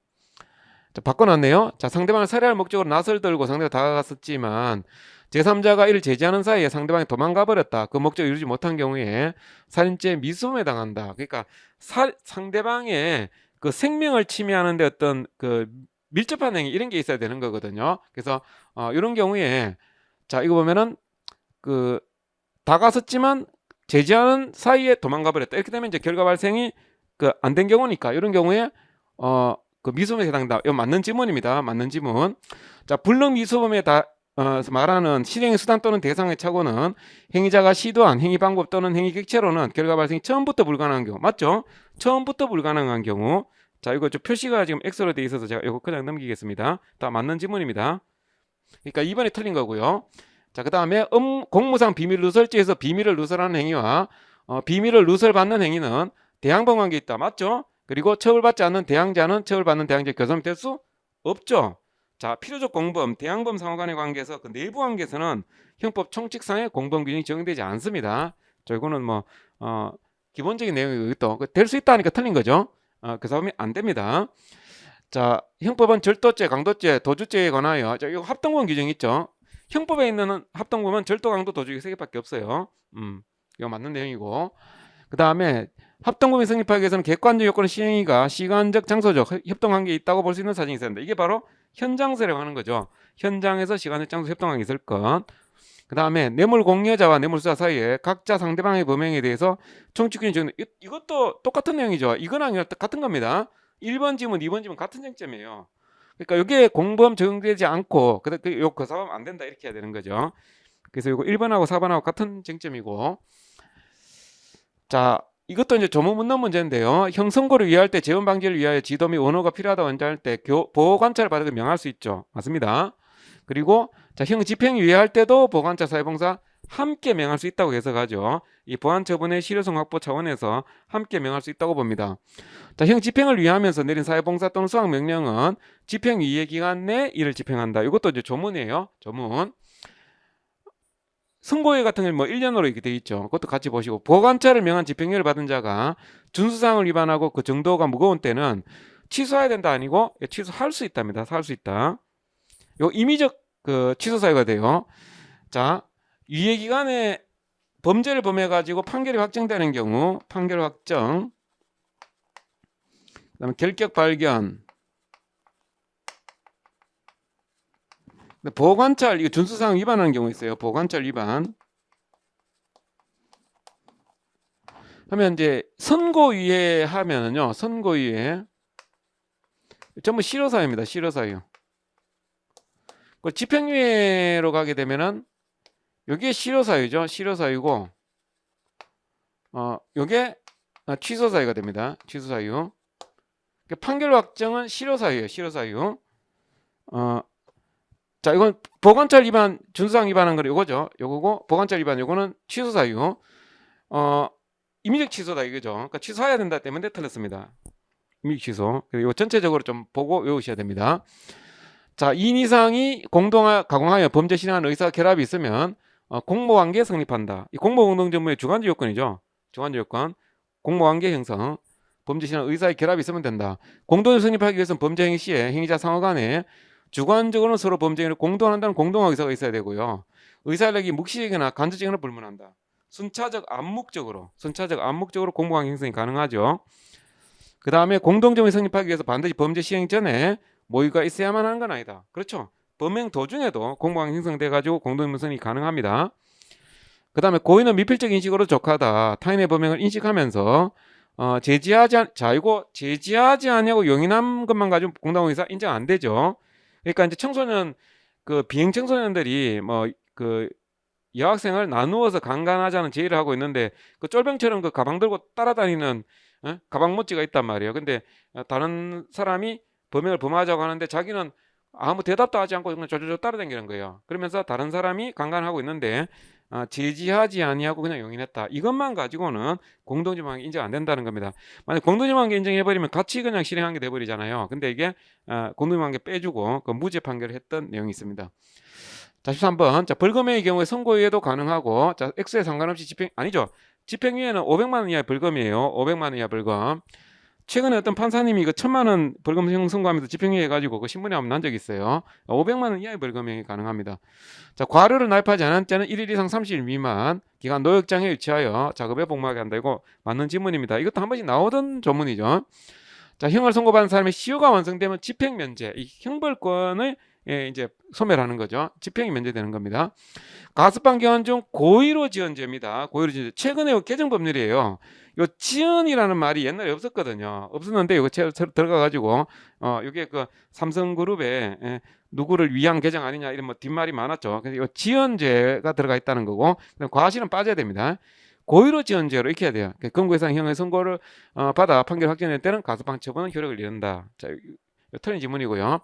자, 바꿔놨네요. 자, 상대방을 살해할 목적으로 낯을 들고 상대가 다가갔었지만 제3자가 이를 제지하는 사이에 상대방이 도망가 버렸다. 그 목적을 이루지 못한 경우에 살인죄 미수범에 해당한다. 그러니까 상대방의 그 생명을 침해하는데 어떤 그 밀접한 행위 이런 게 있어야 되는 거거든요. 그래서 이런 경우에 자, 이거 보면은 그 다가섰지만 제지하는 사이에 도망가 버렸다. 이렇게 되면 이제 결과 발생이 그 안 된 경우니까 이런 경우에 그 미수범에 해당한다. 이거 맞는 지문입니다. 맞는 지문. 자, 불능 미수범에 말하는 실행의 수단 또는 대상의 착오는 행위자가 시도한 행위 방법 또는 행위 객체로는 결과 발생이 처음부터 불가능한 경우. 맞죠? 처음부터 불가능한 경우. 자, 이거 좀 표시가 지금 X로 되어 있어서 제가 이거 그냥 넘기겠습니다. 다 맞는 지문입니다. 그러니까 2번이 틀린 거고요. 자, 그 다음에 공무상 비밀 누설죄에서 비밀을 누설하는 행위와 비밀을 누설받는 행위는 대항범 관계 있다. 맞죠? 그리고 처벌받지 않는 대항자는 처벌받는 대항자 교섭이 될 수 없죠. 자, 필요적 공범, 대항범 상호 간의 관계에서 그 내부 관계에서는 형법 총칙상의 공범 규정이 적용되지 않습니다. 자, 이거는 뭐 기본적인 내용이 또 될 수 있다니까 틀린 거죠. 그 사람이 안 됩니다. 자, 형법은 절도죄, 강도죄, 도주죄에 관하여 이거 합동범 규정 있죠. 형법에 있는 합동범은 절도, 강도, 도주 이 세 개밖에 없어요. 이거 맞는 내용이고. 그 다음에 합동범이 성립하기 위해서는 객관적 요건의 시행위가 시간적, 장소적 협동관계에 있다고 볼 수 있는 사정이 있어야 된다. 이게 바로 현장세라고 하는 거죠. 현장에서 시간적, 장소 협동관계 있을 것. 그 다음에 뇌물 공여자와 뇌물수사 사이에 각자 상대방의 범행에 대해서 총칙균이 적용. 이것도 똑같은 내용이죠. 이거랑 이거랑 같은 겁니다. 1번 지문, 2번 지문 같은 쟁점이에요. 그러니까 여기에 공범 적용되지 않고 그 사람 안 된다 이렇게 해야 되는 거죠. 그래서 이거 1번하고 4번하고 같은 쟁점이고. 자, 이것도 이제 조문 묻는 문제인데요. 형 선고를 위할 때 재원 방지를 위하여 지도 및 원호가 필요하다 원자할 때 보호 관찰을 받으면 명할 수 있죠. 맞습니다. 그리고 자, 형 집행을 위할 때도 보호관찰 사회봉사 함께 명할 수 있다고 해석하죠. 이 보안 처분의 실효성 확보 차원에서 함께 명할 수 있다고 봅니다. 자, 형 집행을 위하면서 내린 사회봉사 또는 수학 명령은 집행 이해 기간 내 이를 집행한다. 이것도 이제 조문이에요. 조문. 선고일 같은 경우는 뭐 1년으로 이렇게 돼 있죠. 그것도 같이 보시고 보관차를 명한 집행유예를 받은 자가 준수사항을 위반하고 그 정도가 무거운 때는 취소해야 된다 아니고 취소할 수 있답니다. 할 수 있다. 요 임의적 그 취소 사유가 돼요. 자, 유예 기간에 범죄를 범해 가지고 판결이 확정되는 경우 판결 확정. 그다음에 결격 발견. 보관찰 이거 준수사항 위반하는 경우 있어요. 보관찰 위반. 하면 이제 선고유예 하면은요. 선고유예 전부 실효사유입니다. 실효사유. 그 집행유예로 가게 되면은 여기에 실효사유죠. 실효사유고 요게 취소사유가 됩니다. 취소사유. 판결 확정은 실효사유예요. 실효사유. 자, 이건 보관찰 위반, 준수사항 위반한 거 요거죠. 요거고 보관찰 위반 요거는 취소 사유. 임의적 취소다 이거죠. 그러니까 취소해야 된다 때문에 틀렸습니다. 임의적 취소. 이거 전체적으로 좀 보고 외우셔야 됩니다. 자, 2인 이상이 가공하여 범죄 실행하는 의사 결합이 있으면 공모관계 성립한다. 이 공모공동전문의 주관적 요건이죠. 주관적 요건. 공모관계 형성. 범죄 실행 의사의 결합이 있으면 된다. 공동을 성립하기 위해서는 범죄 행위 시에 행위자 상호 간에 주관적으로는 서로 범죄 행위를 공동한다는 공동한 의사가 있어야 되고요. 의사력이 묵시적이나 간접적이나 불문한다. 순차적 암묵적으로 공모관계 형성이 가능하죠. 그 다음에 공동점을 성립하기 위해서 반드시 범죄 시행 전에 모의가 있어야만 하는 건 아니다. 그렇죠. 범행 도중에도 공모관계 형성돼 가지고 공동점 형성이 가능합니다. 그 다음에 고의는 미필적 인식으로 족하다. 타인의 범행을 인식하면서 제지하지 않냐고 용인한 것만 가지고 공동한 의사 인정 안 되죠. 그러니까 이제 청소년 그 비행 청소년들이 뭐 그 여학생을 나누어서 강간하자는 제의를 하고 있는데 그 쫄병처럼 그 가방 들고 따라다니는 가방 모찌가 있단 말이에요. 근데 다른 사람이 범행을 범하자고 하는데 자기는 아무 대답도 하지 않고 그냥 조조조 따라다니는 거예요. 그러면서 다른 사람이 강간하고 있는데 제지하지 아니하고 그냥 용인했다. 이것만 가지고는 공동지방이 인정 안 된다는 겁니다. 만약 공동지방이 인정해버리면 같이 그냥 실행한 게 돼버리잖아요. 근데 이게 공동지방이 빼주고 그 무죄 판결을 했던 내용이 있습니다. 자, 13번. 자, 벌금의 경우에 선고유예도 가능하고, 자, 액수에 상관없이 집행유예는 500만 원 이하의 벌금이에요. 500만 원 이하 벌금. 최근에 어떤 판사님이 이거 1000만 원 벌금 선고하면서 집행유예 해가지고 그 신문에 한번 난 적이 있어요. 500만 원 이하의 벌금이 가능합니다. 자, 과료를 납입하지 않은 때는 1일 이상 30일 미만 기간 노역장에 위치하여 작업에 복무하게 한다. 이거 맞는 질문입니다. 이것도 한 번씩 나오던 조문이죠. 자, 형을 선고받은 사람의 시효가 완성되면 집행 면제, 이 형벌권을 이제 소멸하는 거죠. 집행이 면제되는 겁니다. 가습방 기간 중 고의로 지은 죄입니다. 고의로 지은 죄. 최근에 개정 법률이에요. 요 지은이라는 말이 옛날에 없었거든요. 없었는데 이거 들어가가지고 이게 그 삼성그룹에 누구를 위한 개정 아니냐 이런 뭐 뒷말이 많았죠. 그래서 이 지은죄가 들어가 있다는 거고 과실은 빠져야 됩니다. 고의로 지은 죄로 이렇게 해야 돼요. 검거에서 형의 선고를 받아 판결 확정될 때는 가습방 처분은 효력을 잃는다. 자, 틀린 지문이고요.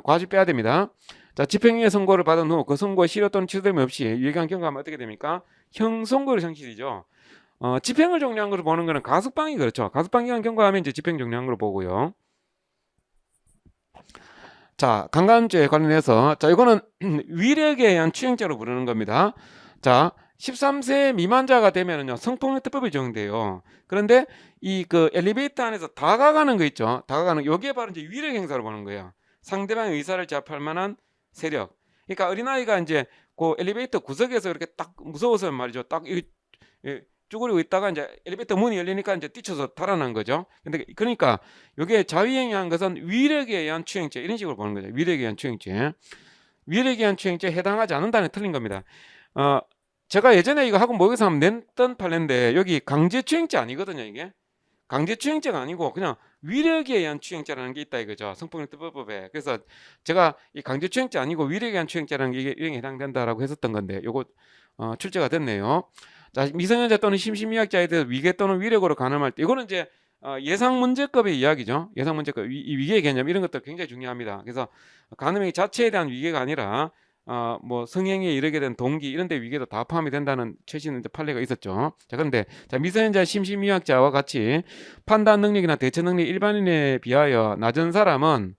과실 빼야 됩니다. 자, 집행유예 선고를 받은 후 그 선고에 실효 또는 취소됨 없이 유예기간 경과하면 어떻게 됩니까? 형선고로 형식이죠. 집행을 종료한 것을 보는 거는 가석방이 그렇죠. 가석방 기간 경과하면 이제 집행 종료한 걸로 보고요. 자, 강간죄 관련해서 자, 이거는 위력에 의한 추행죄로 부르는 겁니다. 자, 13세 미만자가 되면은요 성폭력 특법이 적용돼요. 그런데 이 그 엘리베이터 안에서 다가가는 거 있죠. 다가가는 요게 바로 이제 위력 행사로 보는 거예요. 상대방의 의사를 제압할 만한 세력. 그러니까 어린아이가 이제 그 엘리베이터 구석에서 이렇게 딱 무서워서 말이죠. 딱 쭈그리고 있다가 이제 엘리베이터 문이 열리니까 이제 뛰쳐서 달아난 거죠. 근데 그러니까 요게 자위행위한 것은 위력에 의한 추행죄 이런 식으로 보는 거죠. 위력에 의한 추행죄. 위력에 의한 추행죄에 해당하지 않는다는 틀린 겁니다. 제가 예전에 이거 학원 모의고사 한번 냈던 판례인데 여기 강제추행죄 아니거든요. 이게 강제추행죄가 아니고 그냥 위력에 의한 추행죄라는 게 있다 이거죠. 성폭력특별법에. 그래서 제가 이 강제추행죄 아니고 위력에 의한 추행죄라는 게 이게 해당된다라고 했었던 건데 요거 출제가 됐네요. 자, 미성년자 또는 심신미약자에 대해서 위계 또는 위력으로 간음할 때 이거는 이제 예상문제급의 이야기죠. 예상문제급 위계 개념 이런 것도 굉장히 중요합니다. 그래서 간음행 자체에 대한 위계가 아니라 뭐 성행위에 이르게 된 동기 이런 데 위계도 다 포함이 된다는 최신 판례가 있었죠. 자, 그런데 자, 미성년자 심신미약자와 같이 판단 능력이나 대처 능력이 일반인에 비하여 낮은 사람은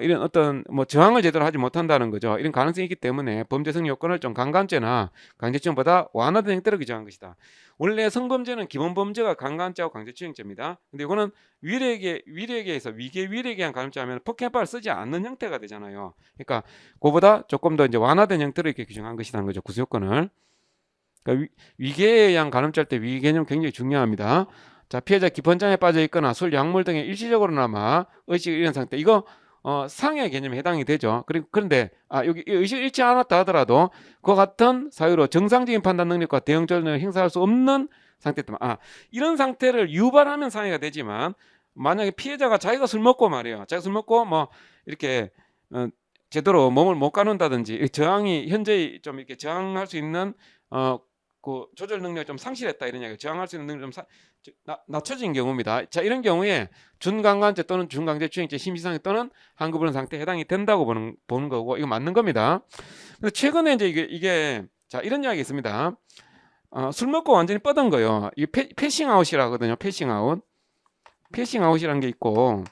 이런 어떤 뭐 저항을 제대로 하지 못한다는 거죠. 이런 가능성이 있기 때문에 범죄 성립 요건을 좀 강간죄나 강제추행보다 완화된 형태로 규정한 것이다. 원래 성범죄는 기본 범죄가 강간죄와 강제추행죄입니다. 근데 이거는 위력에서 위계 위력에 의한 간음죄하면 폭행법을 쓰지 않는 형태가 되잖아요. 그러니까 그보다 조금 더 이제 완화된 형태로 이렇게 규정한 것이라는 거죠. 구수 요건을. 그러니까 위계에 의한 간음죄할 때 위계 개념 굉장히 중요합니다. 자, 피해자 기펀장에 빠져 있거나 술, 약물 등에 일시적으로나마 의식을 잃은 상태. 이거 상해 개념에 해당이 되죠. 그런데 여기 의식을 잃지 않았다 하더라도 그와 같은 사유로 정상적인 판단 능력과 대응 조절을 행사할 수 없는 상태 때문에 이런 상태를 유발하면 상해가 되지만 만약에 피해자가 자기가 술 먹고 말이에요. 자기가 술 먹고 뭐 이렇게 제대로 몸을 못 가눈다든지 저항이 현저히 좀 이렇게 저항할 수 있는 그 조절 능력을 좀 상실했다 이런 이야기. 저항할 수 있는 능력이 좀 낮춰진 경우입니다. 자, 이런 경우에 준강간죄 또는 준강제추행죄 심시상해 또는 한급불능 상태에 해당이 된다고 보는 거고 이거 맞는 겁니다. 근데 최근에 이제 이게 자 이런 이야기 있습니다. 술 먹고 완전히 뻗은 거요. 이게 패싱아웃이라 하거든요. 패싱아웃이라는 게 있고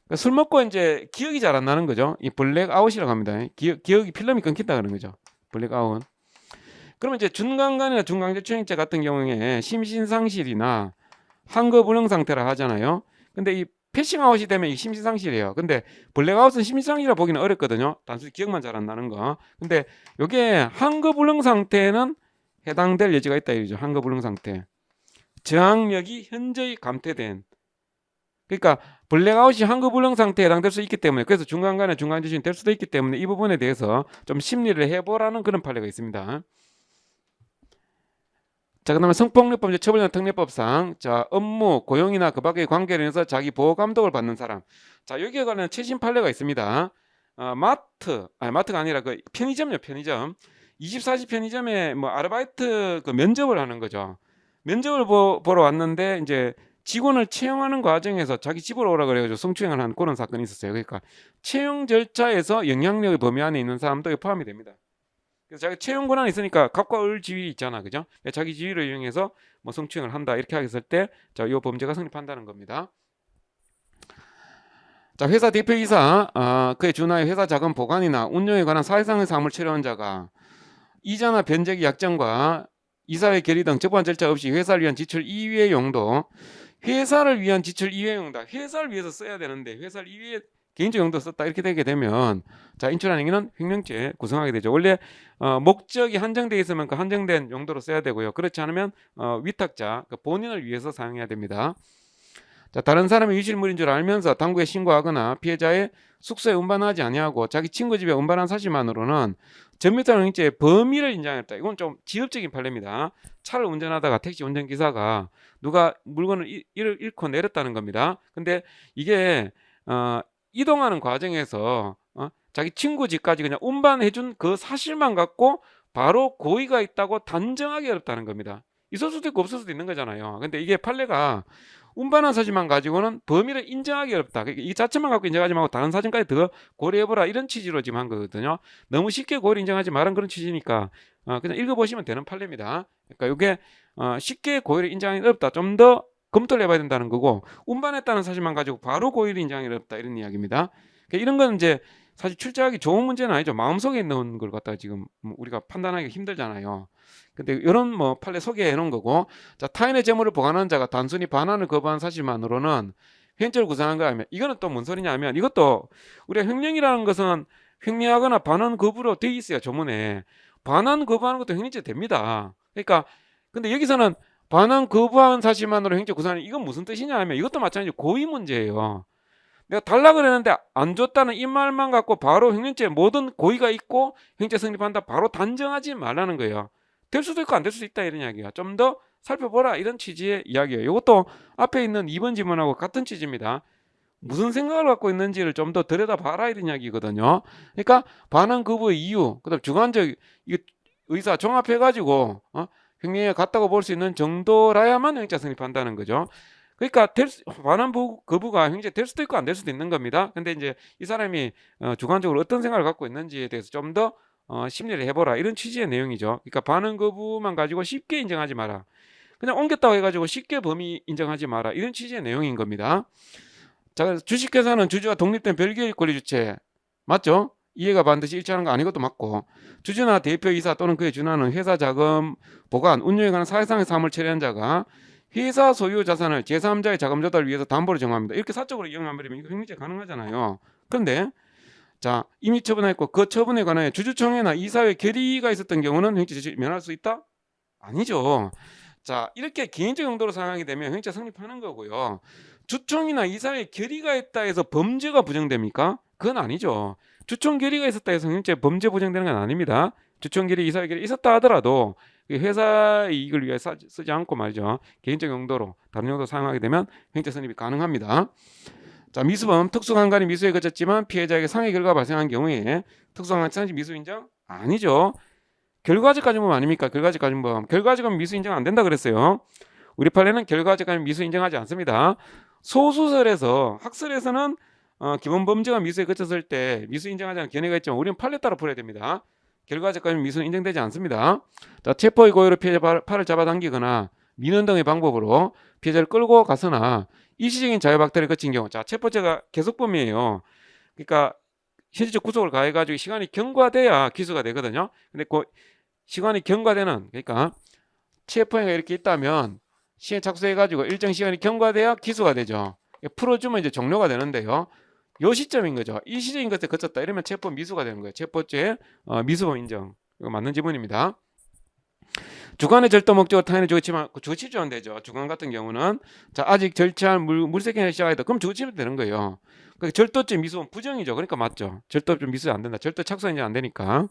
그러니까 술 먹고 이제 기억이 잘 안 나는 거죠. 이 블랙아웃이라고 합니다. 기억이 필름이 끊긴다 그러는 거죠. 블랙아웃. 그러면 이제 준강간이나 준강제추행죄 같은 경우에 심신상실이나 한급불능 상태라 하잖아요. 근데 이 패싱아웃이 되면 이 심신상실이에요. 근데 블랙아웃은 심신상실이라 보기는 어렵거든요. 단순히 기억만 잘 안 나는 거. 근데 이게 한급불능 상태는 해당될 여지가 있다 이거죠. 한급불능 상태. 저항력이 현저히 감퇴된. 그러니까 블랙아웃이 한급불능 상태에 해당될 수 있기 때문에 그래서 중간간에 중간제추행이 될 수도 있기 때문에 이 부분에 대해서 좀 심리를 해보라는 그런 판례가 있습니다. 자, 그다음에 성폭력범죄 처벌이나 특례법상 자 업무, 고용이나 그 밖의 관계로 인해서 자기 보호 감독을 받는 사람. 자, 여기에 관한 최신 판례가 있습니다. 마트가 아니라 그 편의점요, 편의점. 24시 편의점에 뭐 아르바이트 그 면접을 하는 거죠. 면접을 보러 왔는데 이제 직원을 채용하는 과정에서 자기 집으로 오라 그래가지고 성추행을 한 그런 사건이 있었어요. 그러니까 채용 절차에서 영향력의 범위 안에 있는 사람도 포함이 됩니다. 그래서 자기 채용 권한이 있으니까 갑과 을 지위 있잖아, 그죠? 자기 지위를 이용해서 뭐 성추행을 한다 이렇게 했을 때, 자, 이 범죄가 성립한다는 겁니다. 자, 회사 대표이사, 그에 준하여 회사 자금 보관이나 운용에 관한 사회상의 사무를 처리한 자가 이자나 변제기 약정과 이사회 결의 등 적법한 절차 없이 회사를 위한 지출 이외의 용도, 회사를 위한 지출 이외의 용도, 회사를 위해서 써야 되는데 회사를 이외에 개인적 용도 썼다 이렇게 되게 되면 자 인출한 행위는 횡령죄 구성하게 되죠. 원래 목적이 한정되어 있으면 그 한정된 용도로 써야 되고요. 그렇지 않으면 위탁자 그 본인을 위해서 사용해야 됩니다. 자, 다른 사람의 유실물인 줄 알면서 당국에 신고하거나 피해자의 숙소에 운반하지 아니하고 자기 친구 집에 운반한 사실만으로는 전밀타령죄의 범위를 인정했다. 이건 좀 지엽적인 판례입니다. 차를 운전하다가 택시 운전기사가 누가 물건을 잃고 내렸다는 겁니다. 근데 이게 이동하는 과정에서 자기 친구 집까지 그냥 운반해준 그 사실만 갖고 바로 고의가 있다고 단정하기 어렵다는 겁니다. 있을 수도 있고 없을 수도 있는 거잖아요. 근데 이게 판례가 운반한 사실만 가지고는 범위를 인정하기 어렵다. 그러니까 이 자체만 갖고 인정하지 말고 다른 사정까지 더 고려해보라 이런 취지로 지금 한 거거든요. 너무 쉽게 고의를 인정하지 말은 그런 취지니까 그냥 읽어보시면 되는 판례입니다. 그러니까 이게 쉽게 고의를 인정하기 어렵다. 좀 더 검토를 해봐야 된다는 거고 운반했다는 사실만 가지고 바로 고의를 인정하기 어렵다 이런 이야기입니다. 그러니까 이런 건 이제 사실 출제하기 좋은 문제는 아니죠. 마음속에 있는 걸 갖다가 지금 우리가 판단하기 힘들잖아요. 근데 이런 뭐 판례 소개해 놓은 거고, 자, 타인의 재물을 보관하는 자가 단순히 반환을 거부한 사실만으로는 횡령죄를 구성한 거 아니면 이거는 또 뭔 소리냐 하면 이것도 우리가 횡령이라는 것은 횡령하거나 반환 거부로 돼 있어요. 조문에 반환 거부하는 것도 횡령죄 됩니다. 그러니까 근데 여기서는 반환 거부한 사실만으로 횡령죄 구성하는 이건 무슨 뜻이냐 하면 이것도 마찬가지로 고의 문제예요. 내가 달라 그랬는데 안 줬다는 이 말만 갖고 바로 횡령죄 모든 고의가 있고 횡령죄 성립한다 바로 단정하지 말라는 거예요. 될 수도 있고 안 될 수도 있다 이런 이야기야. 좀 더 살펴보라 이런 취지의 이야기예요. 이것도 앞에 있는 2번 지문하고 같은 취지입니다. 무슨 생각을 갖고 있는지를 좀 더 들여다봐라 이런 이야기거든요. 그러니까 반환 거부의 이유, 그다음 주관적 의사 종합해가지고 횡령에 갔다고 볼 수 있는 정도라야만 횡령죄 성립한다는 거죠. 그러니까 반환 거부가 횡령죄 될 수도 있고 안 될 수도 있는 겁니다. 근데 이제 이 사람이 주관적으로 어떤 생각을 갖고 있는지에 대해서 좀 더 심리를 해보라 이런 취지의 내용이죠. 그러니까 반환 거부만 가지고 쉽게 인정하지 마라. 그냥 옮겼다고 해가지고 쉽게 범위 인정하지 마라 이런 취지의 내용인 겁니다. 자, 주식회사는 주주와 독립된 별개의 권리 주체 맞죠? 이해가 반드시 일치하는 거 아닌 것도 맞고 주주나 대표이사 또는 그에 준하는 회사 자금 보관, 운용에 관한 사회상의 사업을 처리한 자가 회사 소유 자산을 제3자의 자금 조달을 위해서 담보로 정합니다. 이렇게 사적으로 이용하면 이거 횡령죄 가능하잖아요. 그런데 자, 이미 처분했고 그 처분에 관하여 주주총회나 이사회 결의가 있었던 경우는 횡령죄 면할 수 있다? 아니죠. 자, 이렇게 개인적 용도로 사용하게 되면 횡령죄 성립하는 거고요. 주총이나 이사회 결의가 있다 해서 범죄가 부정됩니까? 그건 아니죠. 주총 결의가 있었다 해서 횡령죄 범죄 부정되는 건 아닙니다. 주총 결의, 이사회 결의 있었다 하더라도 회사의 이익을 위해 쓰지 않고 말이죠. 개인적 용도로 다른 용도로 사용하게 되면 횡령죄 성립이 가능합니다. 자, 미수범 특수강간이 미수에 그쳤지만 피해자에게 상해 결과가 발생한 경우에 특수강간 상시 미수 인정? 아니죠. 결과적 가중범 아닙니까? 결과적 가중범. 결과적은 미수 인정 안 된다 그랬어요. 우리 판례는 결과적 가중 미수 인정하지 않습니다. 소수설에서 학설에서는 기본 범죄가 미수에 그쳤을 때 미수 인정하지 않은 견해가 있지만 우리는 판례 따라 풀어야 됩니다. 결과적 가중 미수는 인정되지 않습니다. 자, 체포의 고의로 피해자 팔을 잡아당기거나 미는 등의 방법으로 피해자를 끌고 가서나 일시적인 자유박탈을 거친 경우, 자, 체포죄가 계속범이에요. 그러니까 실질적 구속을 가해가지고 시간이 경과돼야 기소가 되거든요. 근데 그 시간이 경과되는, 그러니까 체포행위가 이렇게 있다면 시에 착수해가지고 일정 시간이 경과돼야 기소가 되죠. 풀어주면 이제 종료가 되는데요. 요 시점인 거죠. 일시적인 것에 그쳤다 이러면 체포 미수가 되는 거예요. 체포죄 미수범 인정. 이거 맞는 지문입니다. 주관의 절도 목적으로 타인의 주거치면 주거치면 되죠. 주관 같은 경우는 자, 아직 절차할 물색행위를 시작하다 그럼 주거치면 되는 거예요. 그러니까 절도죄 미수범 부정이죠. 그러니까 맞죠. 절도 미수 안 된다. 절도 착수는 이제 안 되니까.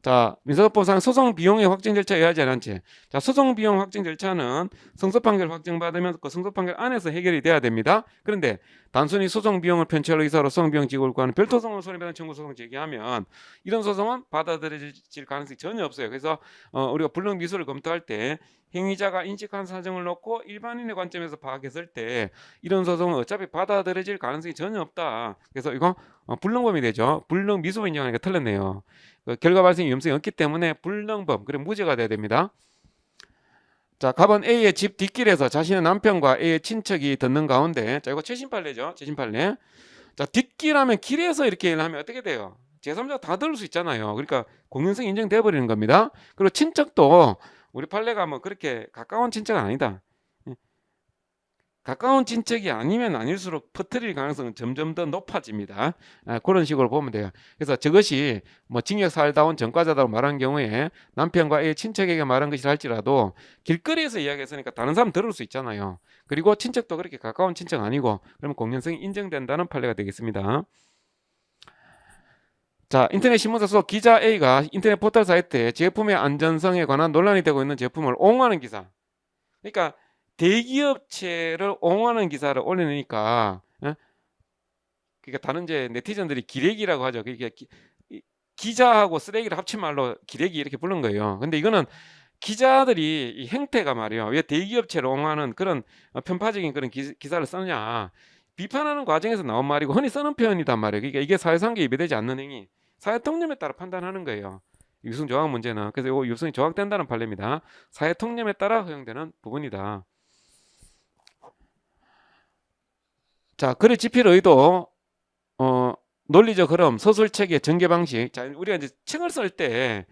자, 민사법상 소송 비용의 확정 절차에 의하지 않은 채. 자, 소송 비용 확정 절차는 승소 판결 확정받으면 그 승소 판결 안에서 해결이 돼야 됩니다. 그런데 단순히 소송 비용을 편취할 의사로 소송 비용 지급을 구하는 별도 소송을 손해배상 청구 소송 제기하면 이런 소송은 받아들여질 가능성이 전혀 없어요. 그래서 우리가 불능 미수를 검토할 때 행위자가 인식한 사정을 놓고 일반인의 관점에서 파악했을 때 이런 소송은 어차피 받아들여질 가능성이 전혀 없다. 그래서 이거 불능범이 되죠. 불능 미수범 인정하니까 틀렸네요. 결과 발생 위험성이 없기 때문에 불능범, 그래 무죄가 돼야 됩니다. 자, 갑은 A의 집 뒷길에서 자신의 남편과 A의 친척이 듣는 가운데, 자, 이거 최신 판례죠. 최신 판례. 자, 뒷길 하면 길에서 이렇게 하면 어떻게 돼요? 제3자가 다 들을 수 있잖아요. 그러니까 공연성이 인정돼 버리는 겁니다. 그리고 친척도 우리 판례가 뭐 그렇게 가까운 친척은 아니다. 가까운 친척이 아니면 아닐수록 퍼뜨릴 가능성은 점점 더 높아집니다. 그런 식으로 보면 돼요. 그래서 저것이 뭐 징역 살다운 전과자라고 말한 경우에 남편과 애 친척에게 말한 것이라 할지라도 길거리에서 이야기했으니까 다른 사람 들을 수 있잖아요. 그리고 친척도 그렇게 가까운 친척 아니고 그러면 공연성이 인정된다는 판례가 되겠습니다. 자, 인터넷 신문사 속 기자 A가 인터넷 포털 사이트에 제품의 안전성에 관한 논란이 되고 있는 제품을 옹호하는 기사. 그러니까 대기업체를 옹호하는 기사를 올려놓으니까 그러니까 다른 이제 네티즌들이 기레기라고 하죠. 그러니까 기자하고 쓰레기를 합친 말로 기레기 이렇게 부른 거예요. 근데 이거는 기자들이 이 행태가 말이요. 왜 대기업체를 옹호하는 그런 편파적인 그런 기사를 쓰느냐. 비판하는 과정에서 나온 말이고 흔히 쓰는 표현이단 말이에요. 그러니까 이게 사회상규에 위배되지 않는 행위. 사회통념에 따라 판단하는 거예요. 유승 조각 문제는. 그래서 이거 유승이 조각된다는 판례입니다. 사회통념에 따라 허용되는 부분이다. 자, 글의 집필 의도, 논리적 흐름, 서술체계, 전개 방식. 자, 우리가 이제 책을 쓸 때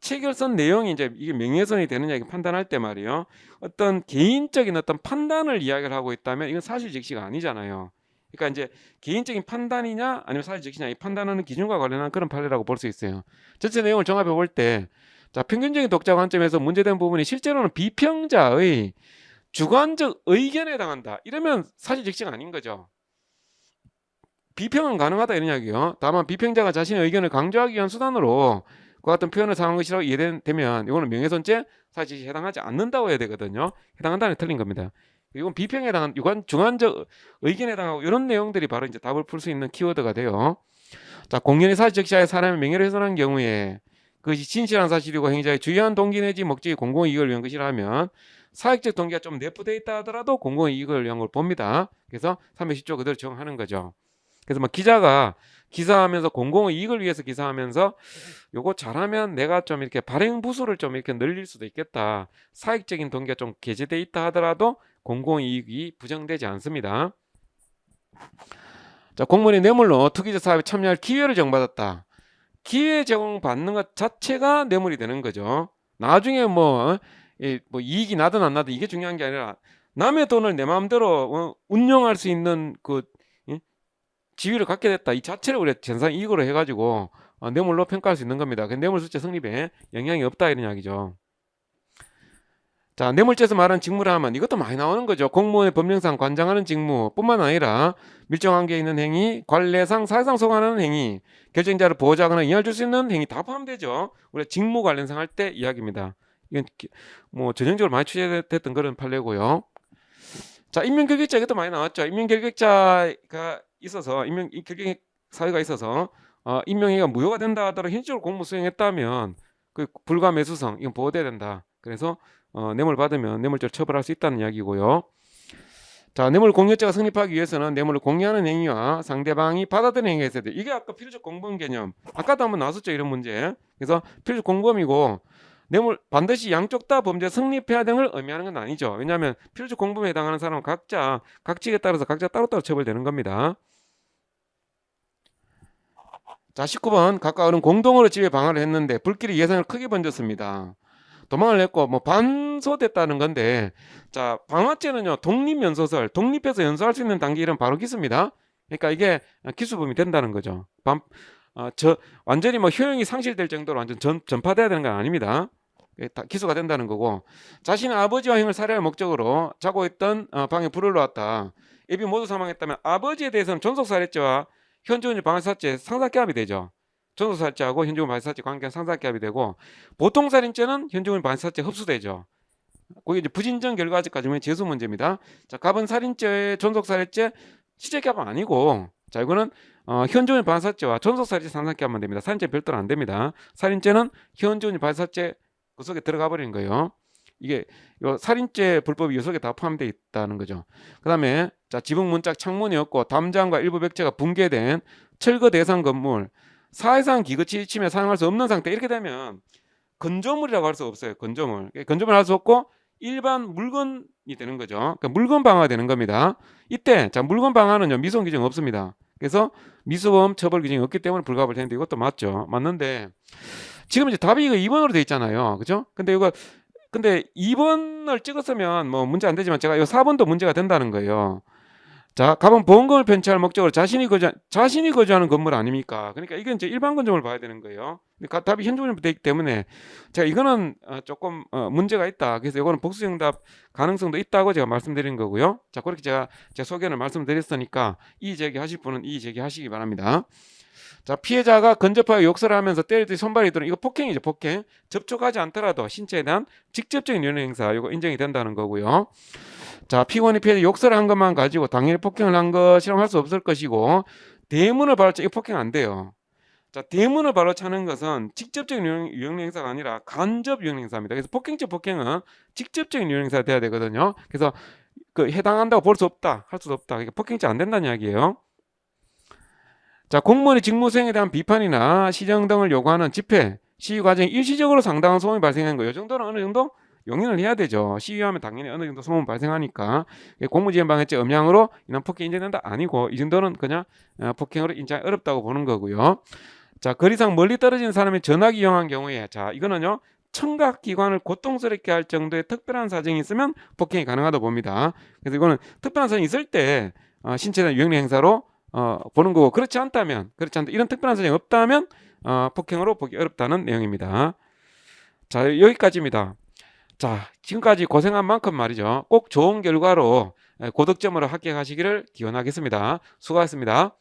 책을 쓴 내용이 이제 이게 명예훼손이 되느냐 이게 판단할 때 말이요. 어떤 개인적인 어떤 판단을 이야기를 하고 있다면 이건 사실 적시가 아니잖아요. 그러니까 이제 개인적인 판단이냐 아니면 사실 적시냐 이 판단하는 기준과 관련한 그런 판례라고 볼 수 있어요. 전체 내용을 종합해 볼 때, 자, 평균적인 독자 관점에서 문제된 부분이 실제로는 비평자의 주관적 의견에 해당한다. 이러면 사실 적시가 아닌 거죠. 비평은 가능하다 이런 이야기요. 다만 비평자가 자신의 의견을 강조하기 위한 수단으로 그 같은 표현을 사용한 것이라고 이해되면 이거는 명예훼손죄 사실이 해당하지 않는다고 해야 되거든요. 해당한다는 게 틀린 겁니다. 이건 비평에 해당한 주관적 의견에 해당하고 이런 내용들이 바로 이제 답을 풀 수 있는 키워드가 돼요. 자, 공연히 사실 적시하에 사람의 명예를 훼손한 경우에 그것이 진실한 사실이고 행위자의 주요한 동기 내지 목적이 공공이익을 위한 것이라면 사익적 동기가 좀 내포되어 있다 하더라도 공공이익을 위한 걸 봅니다. 그래서 310조 그대로 적용하는 거죠. 그래서 막 기자가 기사하면서 공공의 이익을 위해서 기사하면서 요거 잘하면 내가 좀 이렇게 발행 부수를 좀 이렇게 늘릴 수도 있겠다. 사익적인 동기가 좀 게재돼 있다 하더라도 공공의 이익이 부정되지 않습니다. 자, 공무원이 뇌물로 투기적 사업에 참여할 기회를 제공받았다. 기회 제공받는 것 자체가 뇌물이 되는 거죠. 나중에 뭐 이익이 나든 안 나든 이게 중요한 게 아니라 남의 돈을 내 마음대로 운용할 수 있는 그 지위를 갖게 됐다. 이 자체를 우리가 전산 이익으로 해가지고 뇌물로 평가할 수 있는 겁니다. 뇌물수재 성립에 영향이 없다 이런 이야기죠. 자, 뇌물죄에서 말하는 직무라 하면 이것도 많이 나오는 거죠. 공무원의 법령상 관장하는 직무뿐만 아니라 밀정 관계에 있는 행위, 관례상 사회상 소관하는 행위, 결정자를 보호하거나 이해를 줄 수 있는 행위 다 포함되죠. 우리가 직무 관련상 할 때 이야기입니다. 이건 뭐 전형적으로 많이 취재됐던 그런 판례고요. 자, 임명결격자 이것도 많이 나왔죠. 임명결격자가 있어서 결격 사유가 있어서 임명회가 무효가 된다 하더라도 현실적으로 공무 수행했다면 그 불가 매수성 이건 보호돼야 된다. 그래서 뇌물 받으면 뇌물죄로 처벌할 수 있다는 이야기고요. 자, 뇌물 공여죄가 성립하기 위해서는 뇌물을 공유하는 행위와 상대방이 받아들이는 행위가 있어야 돼. 이게 아까 필요적 공범 개념. 아까도 한번 나왔었죠 이런 문제. 그래서 필요적 공범이고 뇌물 반드시 양쪽 다 범죄 성립해야 되는 걸 의미하는 건 아니죠. 왜냐하면 필요적 공범에 해당하는 사람은 각자 각칙에 따라서 각자 따로따로 처벌되는 겁니다. 자, 19번 각각 어른 공동으로 집에 방화를 했는데 불길이 예상을 크게 번졌습니다. 도망을 냈고 뭐 반소됐다는 건데, 자, 방화죄는요 독립연소설, 독립해서 연소할 수 있는 단계 이름 바로 기수입니다. 그러니까 이게 기수범이 된다는 거죠. 완전히 뭐 효용이 상실될 정도로 완전 전파돼야 되는 건 아닙니다. 다 기소가 된다는 거고, 자신의 아버지와 형을 살해할 목적으로 자고 있던 방에 불을 놓았다. 애비 모두 사망했다면 아버지에 대해서는 존속살해죄와 현주운전 방해사죄 상사기합이 되죠. 존속살해죄하고 현주운전 방해사죄 관계한 상사기합이 되고, 보통살인죄는 현주운전 방해사죄 흡수되죠. 거기 이제 부진정 결과까지 보면 재수 문제입니다. 자, 가번살인죄, 존속살해죄 시제기합은 아니고, 자, 이거는 현주운전 방해사죄와 존속살해죄 상사기합만 됩니다. 살인죄 별도로 안 됩니다. 살인죄는 현주운전 방해사죄 그 속에 들어가 버리는 거예요. 이게 요 살인죄 불법이 요 속에 다 포함되어 있다는 거죠. 그 다음에 자, 지붕 문짝 창문이었고 담장과 일부 벽체가 붕괴된 철거 대상 건물, 사회상 기거치 침해 사용할 수 없는 상태, 이렇게 되면 건조물이라고 할 수 없어요. 건조물 할 수 없고 일반 물건이 되는 거죠. 그러니까 물건 방화가 되는 겁니다. 이때 자, 물건 방화는요 미수범 규정 없습니다. 그래서 미수범 처벌 규정이 없기 때문에 불가합을 되는데 이것도 맞죠. 맞는데 지금 이제 답이 이거 2번으로 돼 있잖아요. 그죠? 근데 2번을 찍었으면 뭐 문제 안 되지만 제가 이 4번도 문제가 된다는 거예요. 자, 가본 보험금을 편취할 목적으로 자신이 거주하는 건물 아닙니까? 그러니까 이건 이제 일반 건조물을 봐야 되는 거예요. 답이 현존이 되기 때문에 제가 이거는 조금 문제가 있다. 그래서 이거는 복수정답 가능성도 있다고 제가 말씀드린 거고요. 자, 그렇게 제가 제 소견을 말씀드렸으니까 이의 제기하실 분은 이의 제기하시기 바랍니다. 자, 피해자가 근접하여 욕설을 하면서 때리듯이 손발이 들은 이거 폭행이죠. 폭행. 접촉하지 않더라도 신체에 대한 직접적인 연애 행사 이거 인정이 된다는 거고요. 자, 피고인이 피해자 욕설을 한 것만 가지고 당연히 폭행을 한 것이라고 할 수 없을 것이고, 대문을 밟을 때 이거 폭행 안 돼요. 자, 대문을 바로 차는 것은 직접적인 유형의 행사가 아니라 간접 유형의 행사입니다. 그래서 폭행죄 폭행은 직접적인 유형의 행사가 돼야 되거든요. 그래서 그 해당한다고 볼 수 없다, 할 수 없다. 그러니까 폭행죄 안 된다는 이야기예요. 자, 공무원의 직무 수행에 대한 비판이나 시정 등을 요구하는 집회, 시위 과정에 일시적으로 상당한 소음이 발생한 거, 이 정도는 어느 정도 용인을 해야 되죠. 시위하면 당연히 어느 정도 소음 발생하니까. 공무집행방해죄 음양으로 인한 폭행 인정된다 아니고, 이 정도는 그냥 폭행으로 인정하기 어렵다고 보는 거고요. 자, 거리상 멀리 떨어진 사람이 전화기 이용한 경우에, 자, 이거는요, 청각기관을 고통스럽게 할 정도의 특별한 사정이 있으면 폭행이 가능하다고 봅니다. 그래서 이거는 특별한 사정이 있을 때 신체에 대한 유형의 행사로 보는 거고, 그렇지 않다, 이런 특별한 사정이 없다면 폭행으로 보기 어렵다는 내용입니다. 자, 여기까지입니다. 자, 지금까지 고생한 만큼 말이죠. 꼭 좋은 결과로 고득점으로 합격하시기를 기원하겠습니다. 수고하셨습니다.